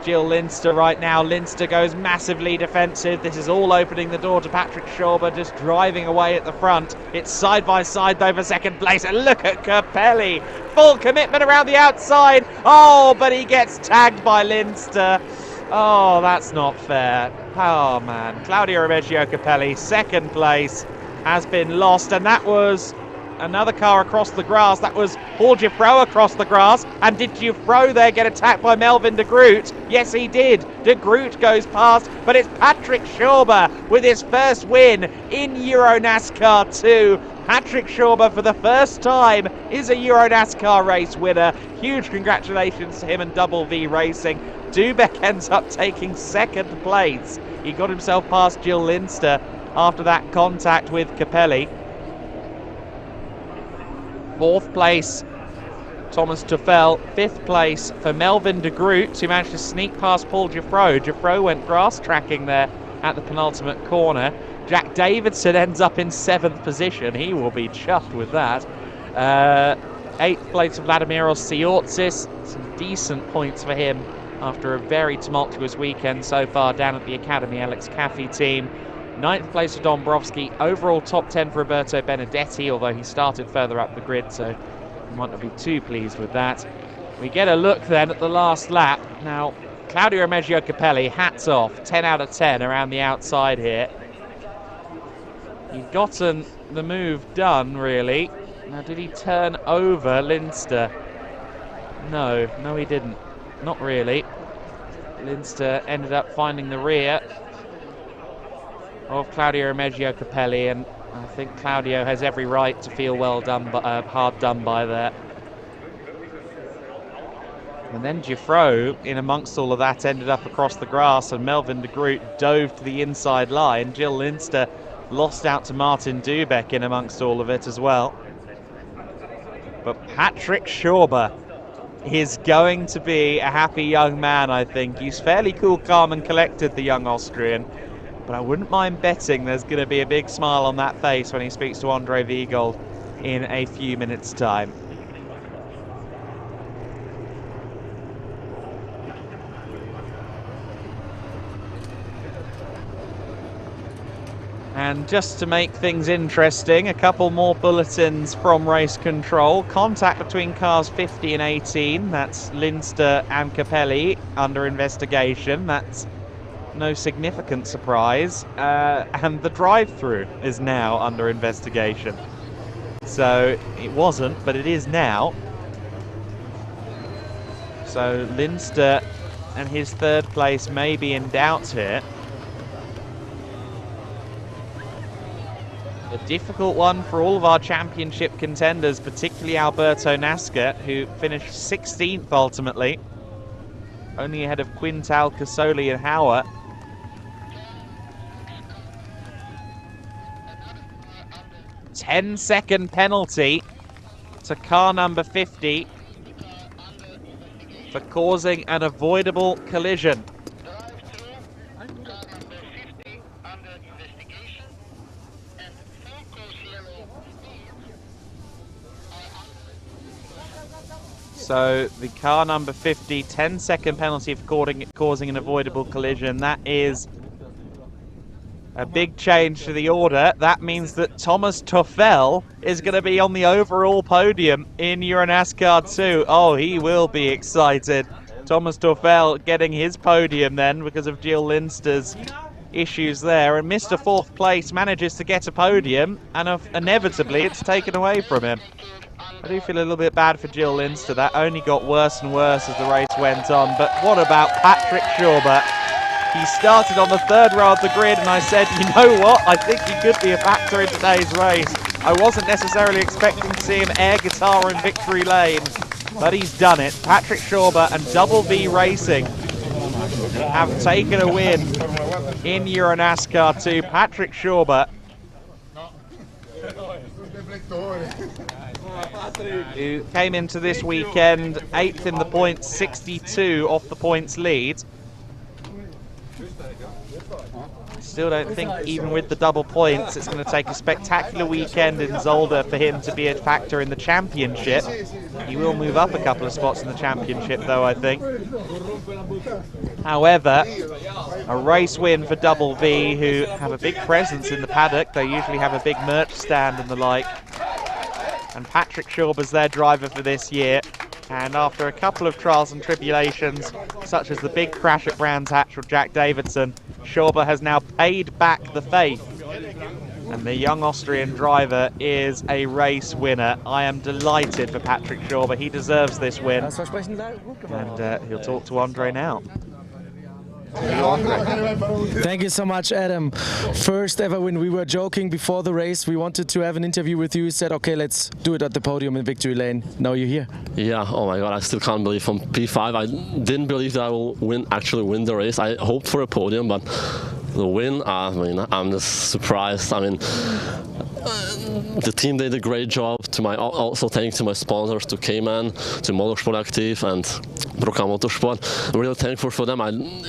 Gil Linster right now. Linster goes massively defensive. This is all opening the door to Patrick Schober just driving away at the front. It's side by side though for second place, and look at Capelli, full commitment around the outside. Oh, but he gets tagged by Linster. Oh, that's not fair. Oh man, Claudio Reggio Capelli, second place, has been lost, and that was another car across the grass. That was Paul Giffreau across the grass. And did Giffreau there get attacked by Melvin de Groot? Yes, he did. De Groot goes past, but it's Patrick Schober with his first win in EuroNASCAR 2. Patrick Schober, for the first time, is a EuroNASCAR race winner. Huge congratulations to him and Double V Racing. Dubeck ends up taking second place. He got himself past Gil Linster after that contact with Capelli. Fourth place, Thomas Tuffel. Fifth place for Melvin de Groot, who managed to sneak past Paul Giffreau. Giffreau went grass tracking there at the penultimate corner. Jack Davidson ends up in seventh position. He will be chuffed with that. Eighth place for Vladimir Osiortsis. Some decent points for him after a very tumultuous weekend so far down at the Academy Alex Caffey team. Ninth place for Dombrowski. Overall top 10 for Roberto Benedetti, although he started further up the grid, so you might not be too pleased with that. We get a look then at the last lap. Now, Claudio Reggio Capelli, hats off, 10 out of 10 around the outside here. He'd gotten the move done, really. Now, did he turn over Linster? No, he didn't. Not really. Linster ended up finding the rear of Claudio Reggio Capelli, and I think Claudio has every right to feel well done, hard done by there. And then Giffreau, in amongst all of that, ended up across the grass, and Melvin de Groot dove to the inside line. Gil Linster lost out to Martin Dubeck in amongst all of it as well. But Patrick Schober is going to be a happy young man, I think. He's fairly cool, calm and collected, the young Austrian. But I wouldn't mind betting there's going to be a big smile on that face when he speaks to Andre Viegold in a few minutes' time. And just to make things interesting, a couple more bulletins from race control. Contact between cars 50 and 18. That's Linster and Capelli under investigation. That's no significant surprise. And the drive-through is now under investigation. So it wasn't, but it is now. So Linster and his third place may be in doubt here. A difficult one for all of our championship contenders, particularly Alberto Naska, who finished 16th ultimately, only ahead of Quintal, Casoli and Hauer. Ten-second penalty to car number 50 for causing an avoidable collision. So the car number 50, 10-second penalty for causing an avoidable collision. That is a big change to the order. That means that Thomas Tuffel is going to be on the overall podium in EuroNASCAR 2. Oh, he will be excited. Thomas Tuffel getting his podium then because of Gilles Linster's issues there. And Mr. Fourth Place manages to get a podium, and inevitably it's taken away from him. I do feel a little bit bad for Gilles Linster. That only got worse and worse as the race went on. But what about Patrick Schober? He started on the third row of the grid, and I said, you know what? I think he could be a factor in today's race. I wasn't necessarily expecting to see him air guitar in victory lane, but he's done it. Patrick Schober and Double V Racing have taken a win in EuroNASCAR 2. Patrick Schober, who came into this weekend 8th in the points, 62 off the points lead. Still don't think, even with the double points, it's going to take a spectacular weekend in Zolder for him to be a factor in the championship. He will move up a couple of spots in the championship, though, I think. However, a race win for Double V, who have a big presence in the paddock. They usually have a big merch stand and the like. And Patrick Schober's their driver for this year. And after a couple of trials and tribulations, such as the big crash at Brands Hatch with Jack Davidson, Schober has now paid back the faith. And the young Austrian driver is a race winner. I am delighted for Patrick Schober. He deserves this win. And he'll talk to Andre now. Thank you so much, Adam. First ever win. We were joking before the race. We wanted to have an interview with you. You said, okay, let's do it at the podium in victory lane. Now you're here. Yeah, oh my God, I still can't believe from P5. I didn't believe that I will actually win the race. I hoped for a podium, but the win, I mean, I'm just surprised. I mean, the team did a great job. Also thanks to my sponsors, to Cayman, to Motorsport Active and Broca Motorsport. I'm really thankful for them.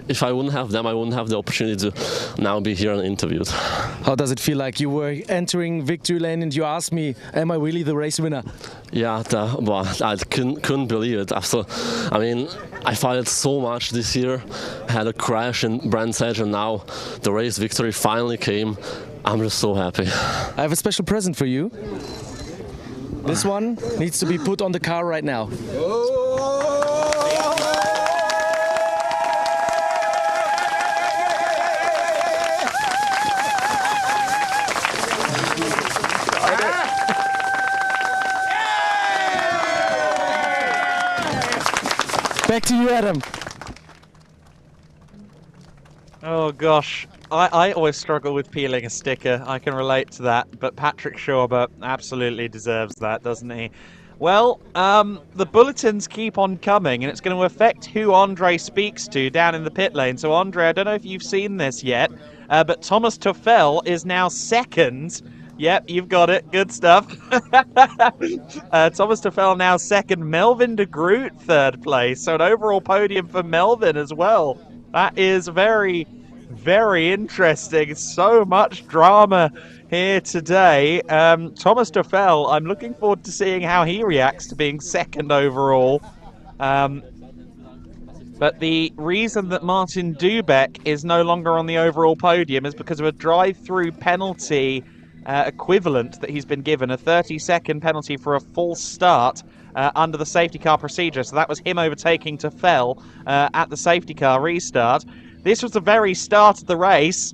If I wouldn't have them, I wouldn't have the opportunity to now be here and interviewed. How does it feel like? You were entering victory lane and you asked me, am I really the race winner? Yeah, I couldn't believe it. I mean, I fought so much this year. I had a crash in Brands Hatch, and now the race victory finally came. I'm just so happy. I have a special present for you. This one needs to be put on the car right now. Back to you, Adam. Oh gosh, I always struggle with peeling a sticker. I can relate to that, but Patrick Schober absolutely deserves that, doesn't he? Well, the bulletins keep on coming, and it's going to affect who Andre speaks to down in the pit lane. So Andre, I don't know if you've seen this yet, but Thomas Tuffel is now second Yep, you've got it. Good stuff. Thomas Tuffel now second. Melvin de Groot third place. So an overall podium for Melvin as well. That is very, very interesting. So much drama here today. Thomas Tuffel, I'm looking forward to seeing how he reacts to being second overall. But the reason that Martin Dubeck is no longer on the overall podium is because of a drive-through penalty equivalent that he's been given, a 30-second penalty for a false start under the safety car procedure. So that was him overtaking Tuffel at the safety car restart. This was the very start of the race.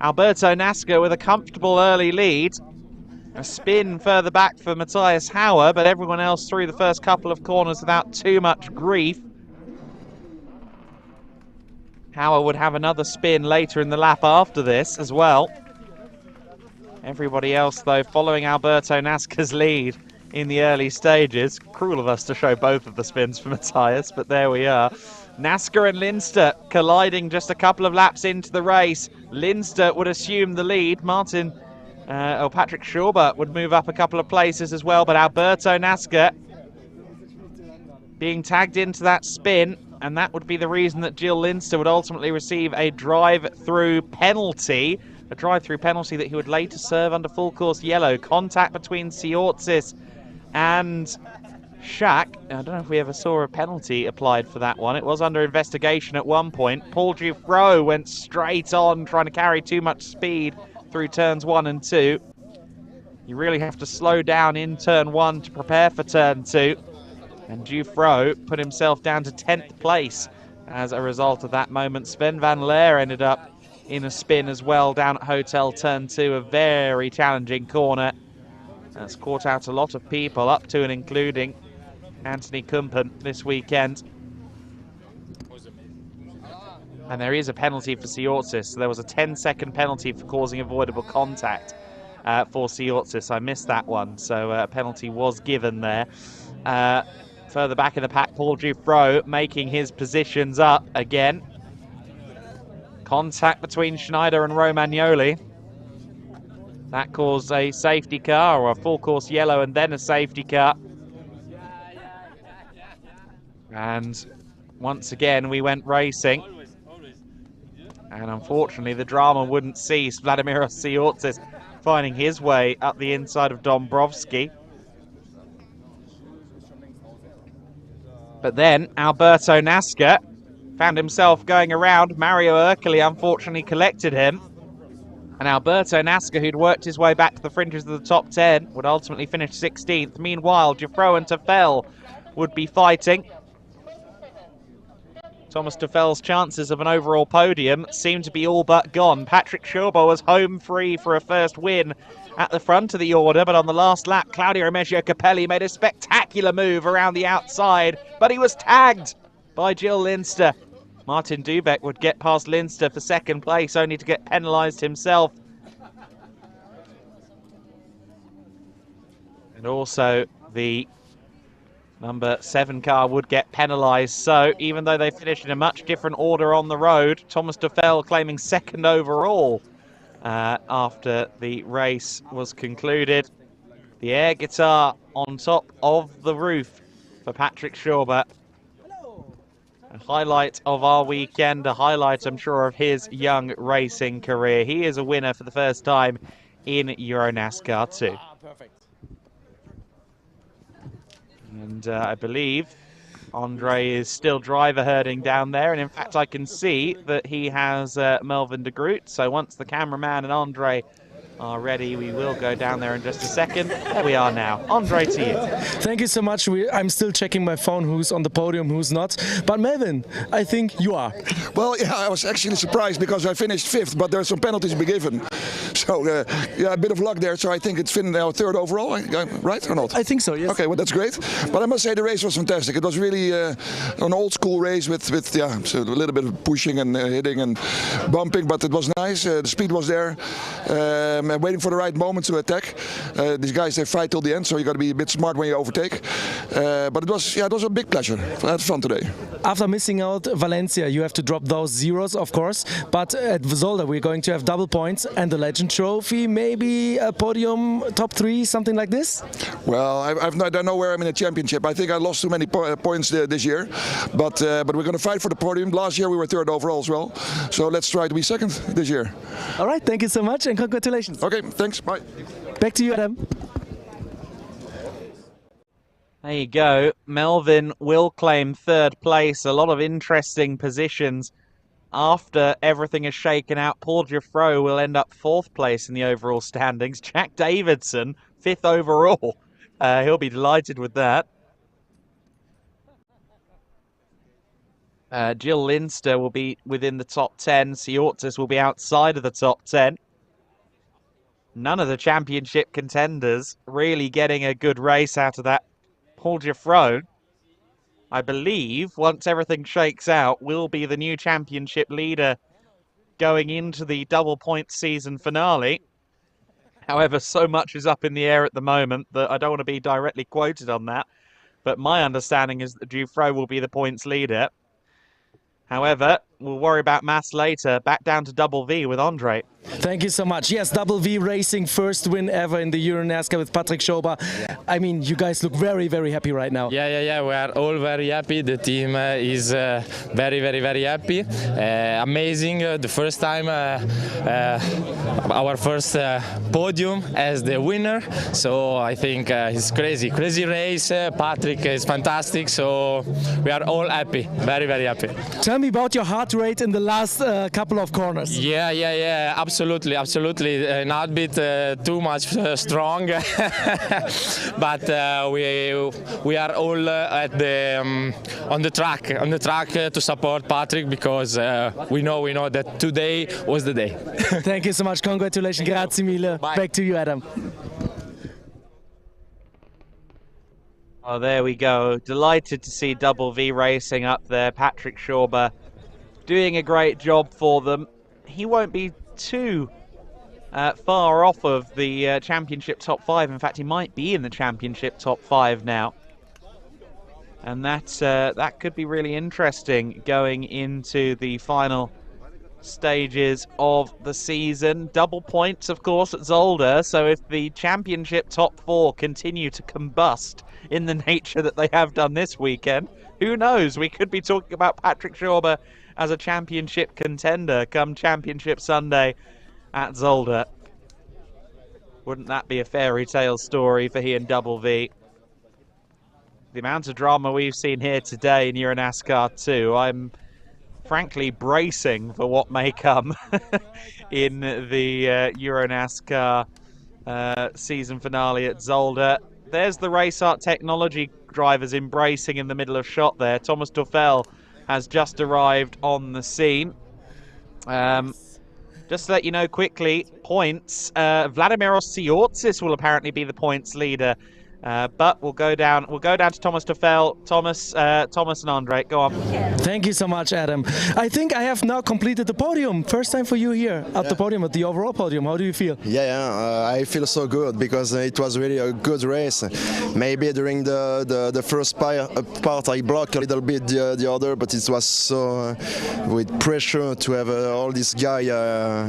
Alberto Naska with a comfortable early lead. A spin further back for Matthias Hauer, but everyone else through the first couple of corners without too much grief. Hauer would have another spin later in the lap after this as well. Everybody else, though, following Alberto Naska's lead in the early stages. Cruel of us to show both of the spins for Matthias, but there we are. Naska and Linster colliding just a couple of laps into the race. Linster would assume the lead. Patrick Schober would move up a couple of places as well, but Alberto Naska being tagged into that spin, and that would be the reason that Jill Linster would ultimately receive a drive-through penalty. A drive-through penalty that he would later serve under full course yellow. Contact between Siortsis and Schack. I don't know if we ever saw a penalty applied for that one. It was under investigation at one point. Paul Dufresne went straight on, trying to carry too much speed through turns 1 and 2. You really have to slow down in turn 1 to prepare for turn 2. And Dufresne put himself down to 10th place as a result of that moment. Sven van Leer ended up in a spin as well down at Hotel Turn 2, a very challenging corner. That's caught out a lot of people, up to and including Anthony Kumpen this weekend. And there is a penalty for Siortsis. So there was a 10-second penalty for causing avoidable contact for Siortsis. I missed that one, so a penalty was given there. Further back in the pack, Paul Dufresne making his positions up again. Contact between Schneider and Romagnoli. That caused a safety car, or a full course yellow and then a safety car. And once again we went racing. And unfortunately the drama wouldn't cease. Vladimir Siortsis finding his way up the inside of Dombrovski. But then Alberto Naska found himself going around. Mario Ercoli unfortunately collected him. And Alberto Naska, who'd worked his way back to the fringes of the top 10, would ultimately finish 16th. Meanwhile, Dufresne and Tuffel would be fighting. Thomas Tuffel's chances of an overall podium seem to be all but gone. Patrick Schober was home free for a first win at the front of the order, but on the last lap, Claudio Remeggio Capelli made a spectacular move around the outside, but he was tagged by Jill Linster. Martin Dubeck would get past Linster for second place, only to get penalised himself. And also the number 7 car would get penalised. So even though they finished in a much different order on the road, Thomas Tuffel claiming second overall after the race was concluded. The air guitar on top of the roof for Patrick Schober. A highlight of our weekend, a highlight, I'm sure, of his young racing career. He is a winner for the first time in EuroNASCAR 2. And I believe Andre is still driver herding down there. And in fact, I can see that he has Melvin de Groot. So once the cameraman and Andre are ready, we will go down there in just a second. There we are now. Andre, to you. Thank you so much. I'm still checking my phone, who's on the podium, who's not. But Melvin, I think you are. Well, yeah, I was actually surprised because I finished 5th, but there are some penalties to be given. So, yeah, a bit of luck there. So I think it's Finn now 3rd overall, right or not? I think so, yes. Okay, well, that's great. But I must say the race was fantastic. It was really an old school race with yeah, so a little bit of pushing and hitting and bumping, but it was nice. The speed was there. Waiting for the right moment to attack. These guys, they fight till the end, so you got to be a bit smart when you overtake. But it was a big pleasure. I had fun today. After missing out Valencia, you have to drop those zeros, of course. But at Zolder, we're going to have double points and the Legend Trophy, maybe a podium, top 3, something like this? Well, I don't know where I'm in the championship. I think I lost too many points this year. But we're going to fight for the podium. Last year we were 3rd overall as well. So let's try to be 2nd this year. All right, thank you so much and congratulations. Okay, thanks. Bye. Back to you, Adam. There you go. Melvin will claim 3rd place. A lot of interesting positions after everything is shaken out. Paul Giuffreau will end up 4th place in the overall standings. Jack Davidson, 5th overall. He'll be delighted with that. Jill Linster will be within the top 10. Siortis will be outside of the top 10. None of the championship contenders really getting a good race out of that. Paul Giuffreau, I believe, once everything shakes out, will be the new championship leader going into the double point season finale. However, so much is up in the air at the moment that I don't want to be directly quoted on that. But my understanding is that Giuffreau will be the points leader. However, we'll worry about maths later. Back down to Double V with Andre. Thank you so much. Yes, Double V Racing, first win ever in the EuroNASCAR with Patrick Schober. Yeah. I mean, you guys look very, very happy right now. Yeah. We are all very happy. The team is very happy. Amazing. The first time, our first podium as the winner. So I think it's crazy race. Patrick is fantastic. So we are all happy. Very happy. Tell me about your heart rate in the last couple of corners. Yeah. Absolutely. Not a bit too much strong, but we are all at the on the track to support Patrick because we know that today was the day. Thank you so much. Congratulations. Grazie mille. Bye. Back to you, Adam. Oh, there we go. Delighted to see Double V Racing up there. Patrick Schober doing a great job for them. He won't be too far off of the championship top 5. In fact, he might be in the championship top 5 now. And that could be really interesting going into the final stages of the season. Double points, of course, at Zolder. So if the championship top 4 continue to combust in the nature that they have done this weekend, who knows? We could be talking about Patrick Schober as a championship contender come Championship Sunday at Zolder. Wouldn't that be a fairy tale story for he and Double V? The amount of drama we've seen here today in EuroNASCAR 2, I'm frankly bracing for what may come in the EuroNASCAR season finale at Zolder. There's the Race Art Technology drivers embracing in the middle of shot there. Thomas Tuffel has just arrived on the scene. Just to let you know quickly, points. Vladimiros Siortis will apparently be the points leader. But we'll go down to Thomas Tuffel. Thomas and Andre, go on. Thank you so much, Adam. I think I have now completed the podium. First time for you here at the podium, at the overall podium. How do you feel? I feel so good because it was really a good race. Maybe during the first part I blocked a little bit the other, but it was so with pressure to have all this guy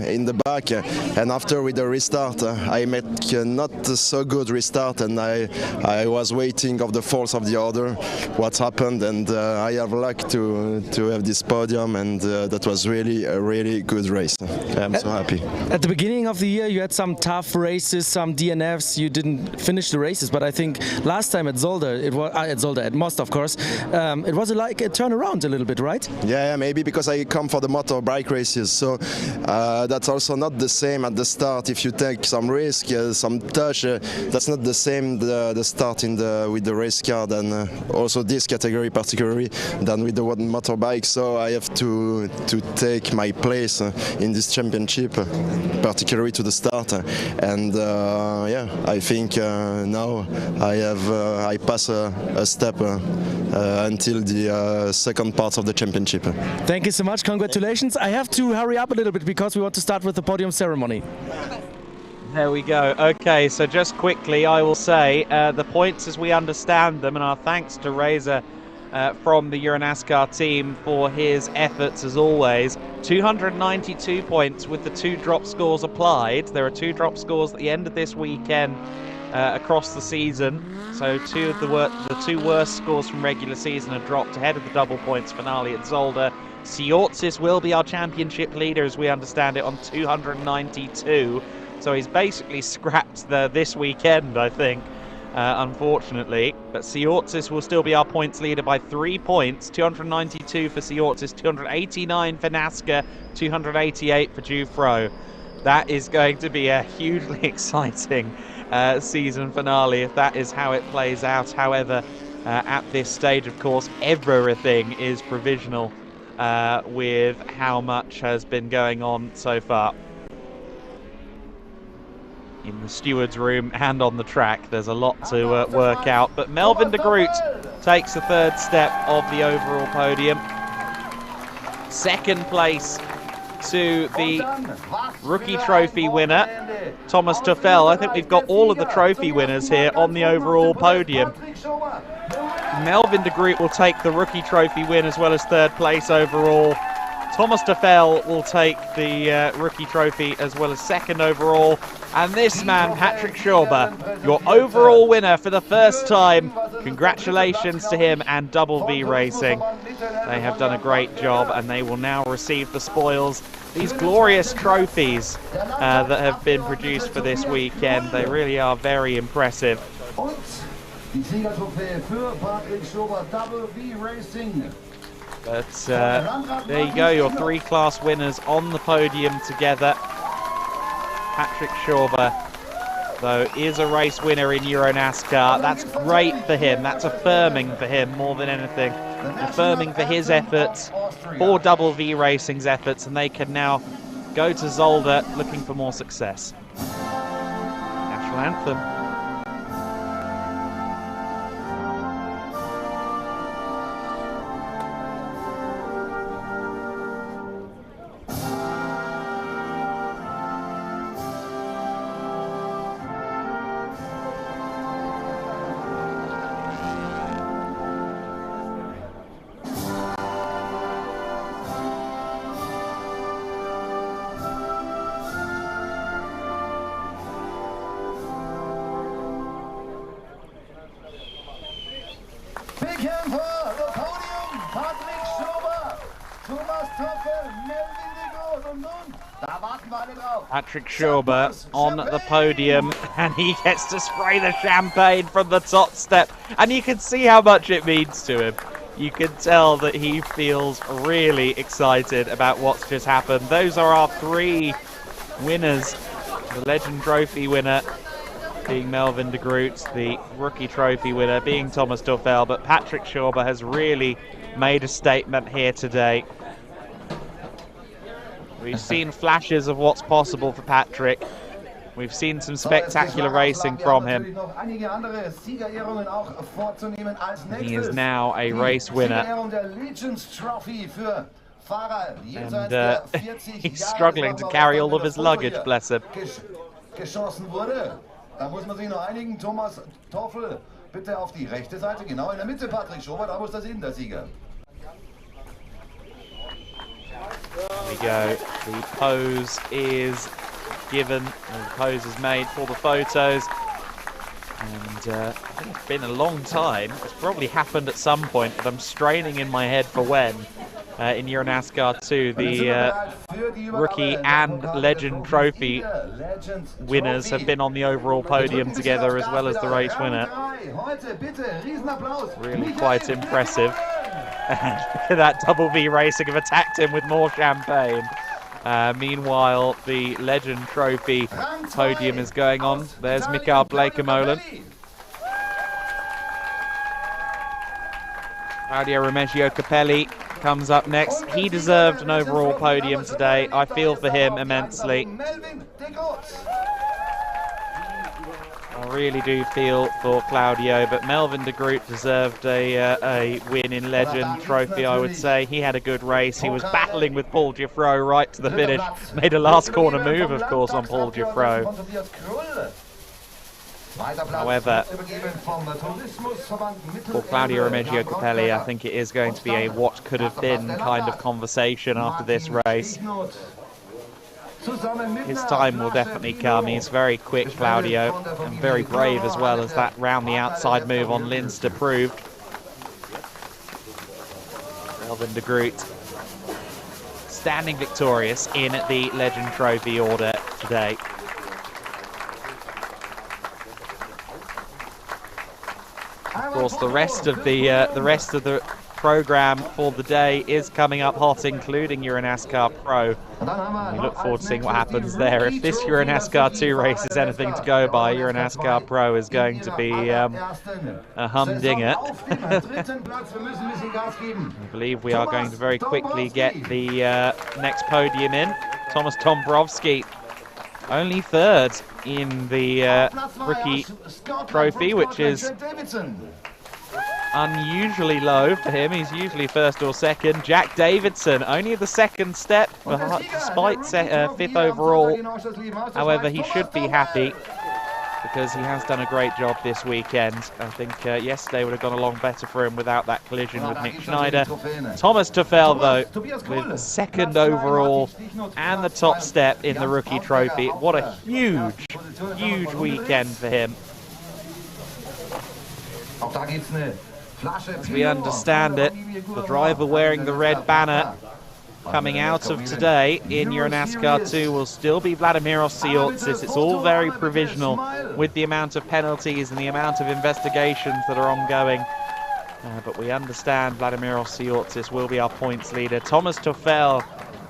in the back. And after with the restart, I made not so good restart, and I was waiting of the force of the other, what happened, and I have luck to have this podium, and that was really a really good race. I'm so happy. At the beginning of the year you had some tough races, some DNFs, you didn't finish the races, but I think last time at Zolder, at Most of course, it was like a turnaround a little bit, right? Yeah, maybe because I come for the motorbike races, so that's also not the same at the start. If you take some risk, some touch, that's not the same the start with the race car than also this category particularly than with the motorbike. So I have to take my place in this championship, particularly to the start. And I think now I pass a step until the second part of the championship. Thank you so much. Congratulations. I have to hurry up a little bit because we want to start with the podium ceremony. There we go. Okay, so just quickly, I will say the points as we understand them, and our thanks to Razor from the EuroNASCAR team for his efforts as always. 292 points with the 2 drop scores applied. There are 2 drop scores at the end of this weekend across the season. So the 2 worst scores from regular season have dropped ahead of the double points finale at Zolder. Siortzis will be our championship leader as we understand it on 292. So he's basically scrapped this weekend, I think, unfortunately. But Siortzis will still be our points leader by 3 points. 292 for Siortzis, 289 for Naska, 288 for Jufro. That is going to be a hugely exciting season finale if that is how it plays out. However, at this stage, of course, everything is provisional with how much has been going on so far. In the steward's room and on the track, there's a lot to work out. But Melvin de Groot takes the 3rd step of the overall podium. 2nd place to the rookie trophy winner, Thomas Tuffel. I think we've got all of the trophy winners here on the overall podium. Melvin de Groot will take the rookie trophy win as well as 3rd place overall. Thomas Tuffel will take the rookie trophy as well as 2nd overall. And this man, Patrick Schober, your overall winner for the first time. Congratulations to him and Double V Racing. They have done a great job and they will now receive the spoils. These glorious trophies that have been produced for this weekend, they really are very impressive. But there you go, your 3 class winners on the podium together. Patrick Schober, though, is a race winner in EuroNASCAR. That's great for him. That's affirming for him more than anything. Affirming for his efforts, for Double V Racing's efforts, and they can now go to Zolder looking for more success. National anthem. Big hand for the podium, Patrick Schober, Thomas Tuffel, Melvin de Groot und nun, da warten wir alle drauf. Patrick Schober on the podium, and he gets to spray the champagne from the top step, and you can see how much it means to him. You can tell that he feels really excited about what's just happened. Those are our 3 winners. The Legend Trophy winner being Melvin de Groot, the rookie trophy winner being Thomas Tuffel, but Patrick Schober has really made a statement here today. We've seen flashes of what's possible for Patrick. We've seen some spectacular racing from him. He is now a race winner. And he's struggling to carry all of his luggage, bless him. Da muss man sich noch einigen. Thomas Tuffel, bitte auf die rechte Seite, genau in der Mitte, Patrick Schober, da muss das hin, der Sieger. There we go. The pose is given, the pose is made for the photos. And I think it's been a long time. It's probably happened at some point, but I'm straining in my head for when. In EuroNASCAR 2, the rookie and legend trophy winners have been on the overall podium together as well as the race winner. Really quite impressive. And look at that, Double V Racing have attacked him with more champagne. Meanwhile, the legend trophy podium is going on. There's Mikael Blekemolen. Claudio Remigio Capelli comes up next. He deserved an overall podium today. I feel for him immensely. All really do feel for Claudio, but Melvin de Groot deserved a win in Legend Trophy, I would say. He had a good race. He was battling with Paul Giffreau right to the finish. Made a last corner move, of course, on Paul Giffreau. However, for Claudio Remeggio Capelli, I think it is going to be a what could have been kind of conversation after this race. His time will definitely come. He's very quick, Claudio, and very brave as well, as that round the outside move on Linster proved. Melvin de Groot standing victorious in the Legend Trophy order today. Of course, the rest of the program for the day is coming up hot, including EuroNASCAR Pro. We look forward to seeing what happens there. If this EuroNASCAR 2 race is anything to go by, EuroNASCAR Pro is going to be a humdinger. I believe we are going to very quickly get the next podium in. Thomas Dombrowski, only third in the rookie trophy, which is unusually low for him. He's usually first or second. Jack Davidson, only the second step, despite fifth overall. However, he should be happy because he has done a great job this weekend. I think yesterday would have gone along better for him without that collision with Nick Schneider. Thomas Tuffel, though, with second overall and the top step in the rookie trophy. What a huge, huge weekend for him. As we understand it, the driver wearing the red banner coming out of today in EuroNASCAR 2 will still be Vladimiros Siortsis. It's all very provisional with the amount of penalties and the amount of investigations that are ongoing. But we understand Vladimiros Siortsis will be our points leader. Thomas Tuffel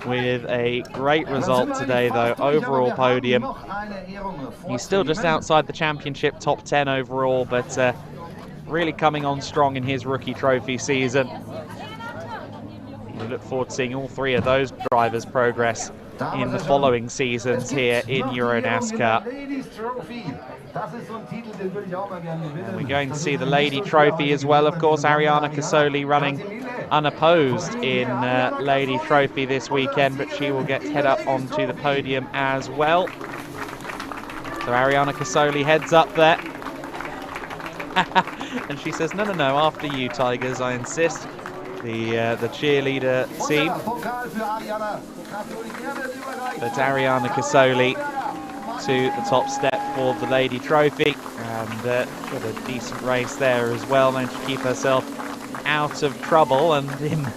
with a great result today, though. Overall podium. He's still just outside the championship top 10 overall, but really coming on strong in his rookie trophy season. We look forward to seeing all three of those drivers progress in the following seasons here in EuroNASCAR. And we're going to see the Lady Trophy as well, of course. Ariana Casoli running unopposed in Lady Trophy this weekend, but she will get to head up onto the podium as well. So Ariana Casoli heads up there. And she says, no, after you, Tigers, I insist. The cheerleader team. But Ariana Casoli to the top step for the Lady Trophy. And got a decent race there as well. Managed to keep herself out of trouble. And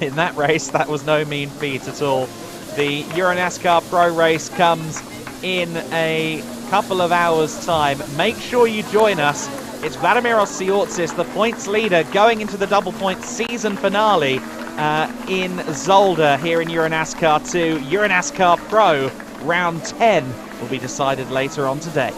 in that race, that was no mean feat at all. The EuroNASCAR Pro race comes in a couple of hours' time. Make sure you join us. It's Vladimiros Siortsis, the points leader, going into the double points season finale in Zolder here in EuroNASCAR 2. EuroNASCAR Pro round 10 will be decided later on today.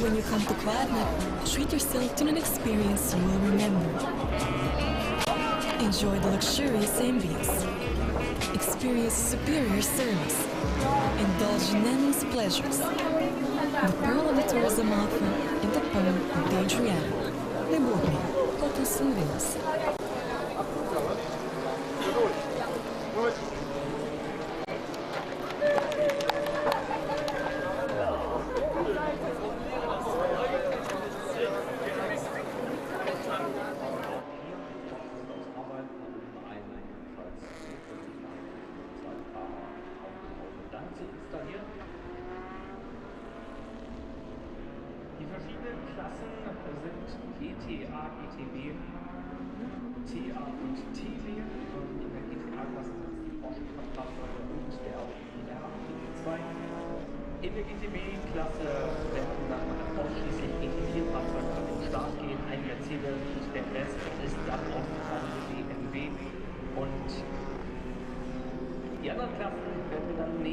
When you come to Kvarna, treat yourself to an experience you will remember. Enjoy the luxurious ambience. Experience superior service. Indulge in endless pleasures. The pearl of the tourism offer in the pearl of the Adriatic. Liburnia, Oschersleben. Die verschiedenen Klassen sind GTA, GTB, TA und TT. In der GTA-Klasse sind es die Porsche-Klasse und der GT2. In der GTB-Klasse werden dann ausschließlich GT4-Fahrzeuge an den Start gehen, ein Mercedes und der Rest ist dann auf BMW. Und die anderen Klassen werden wir dann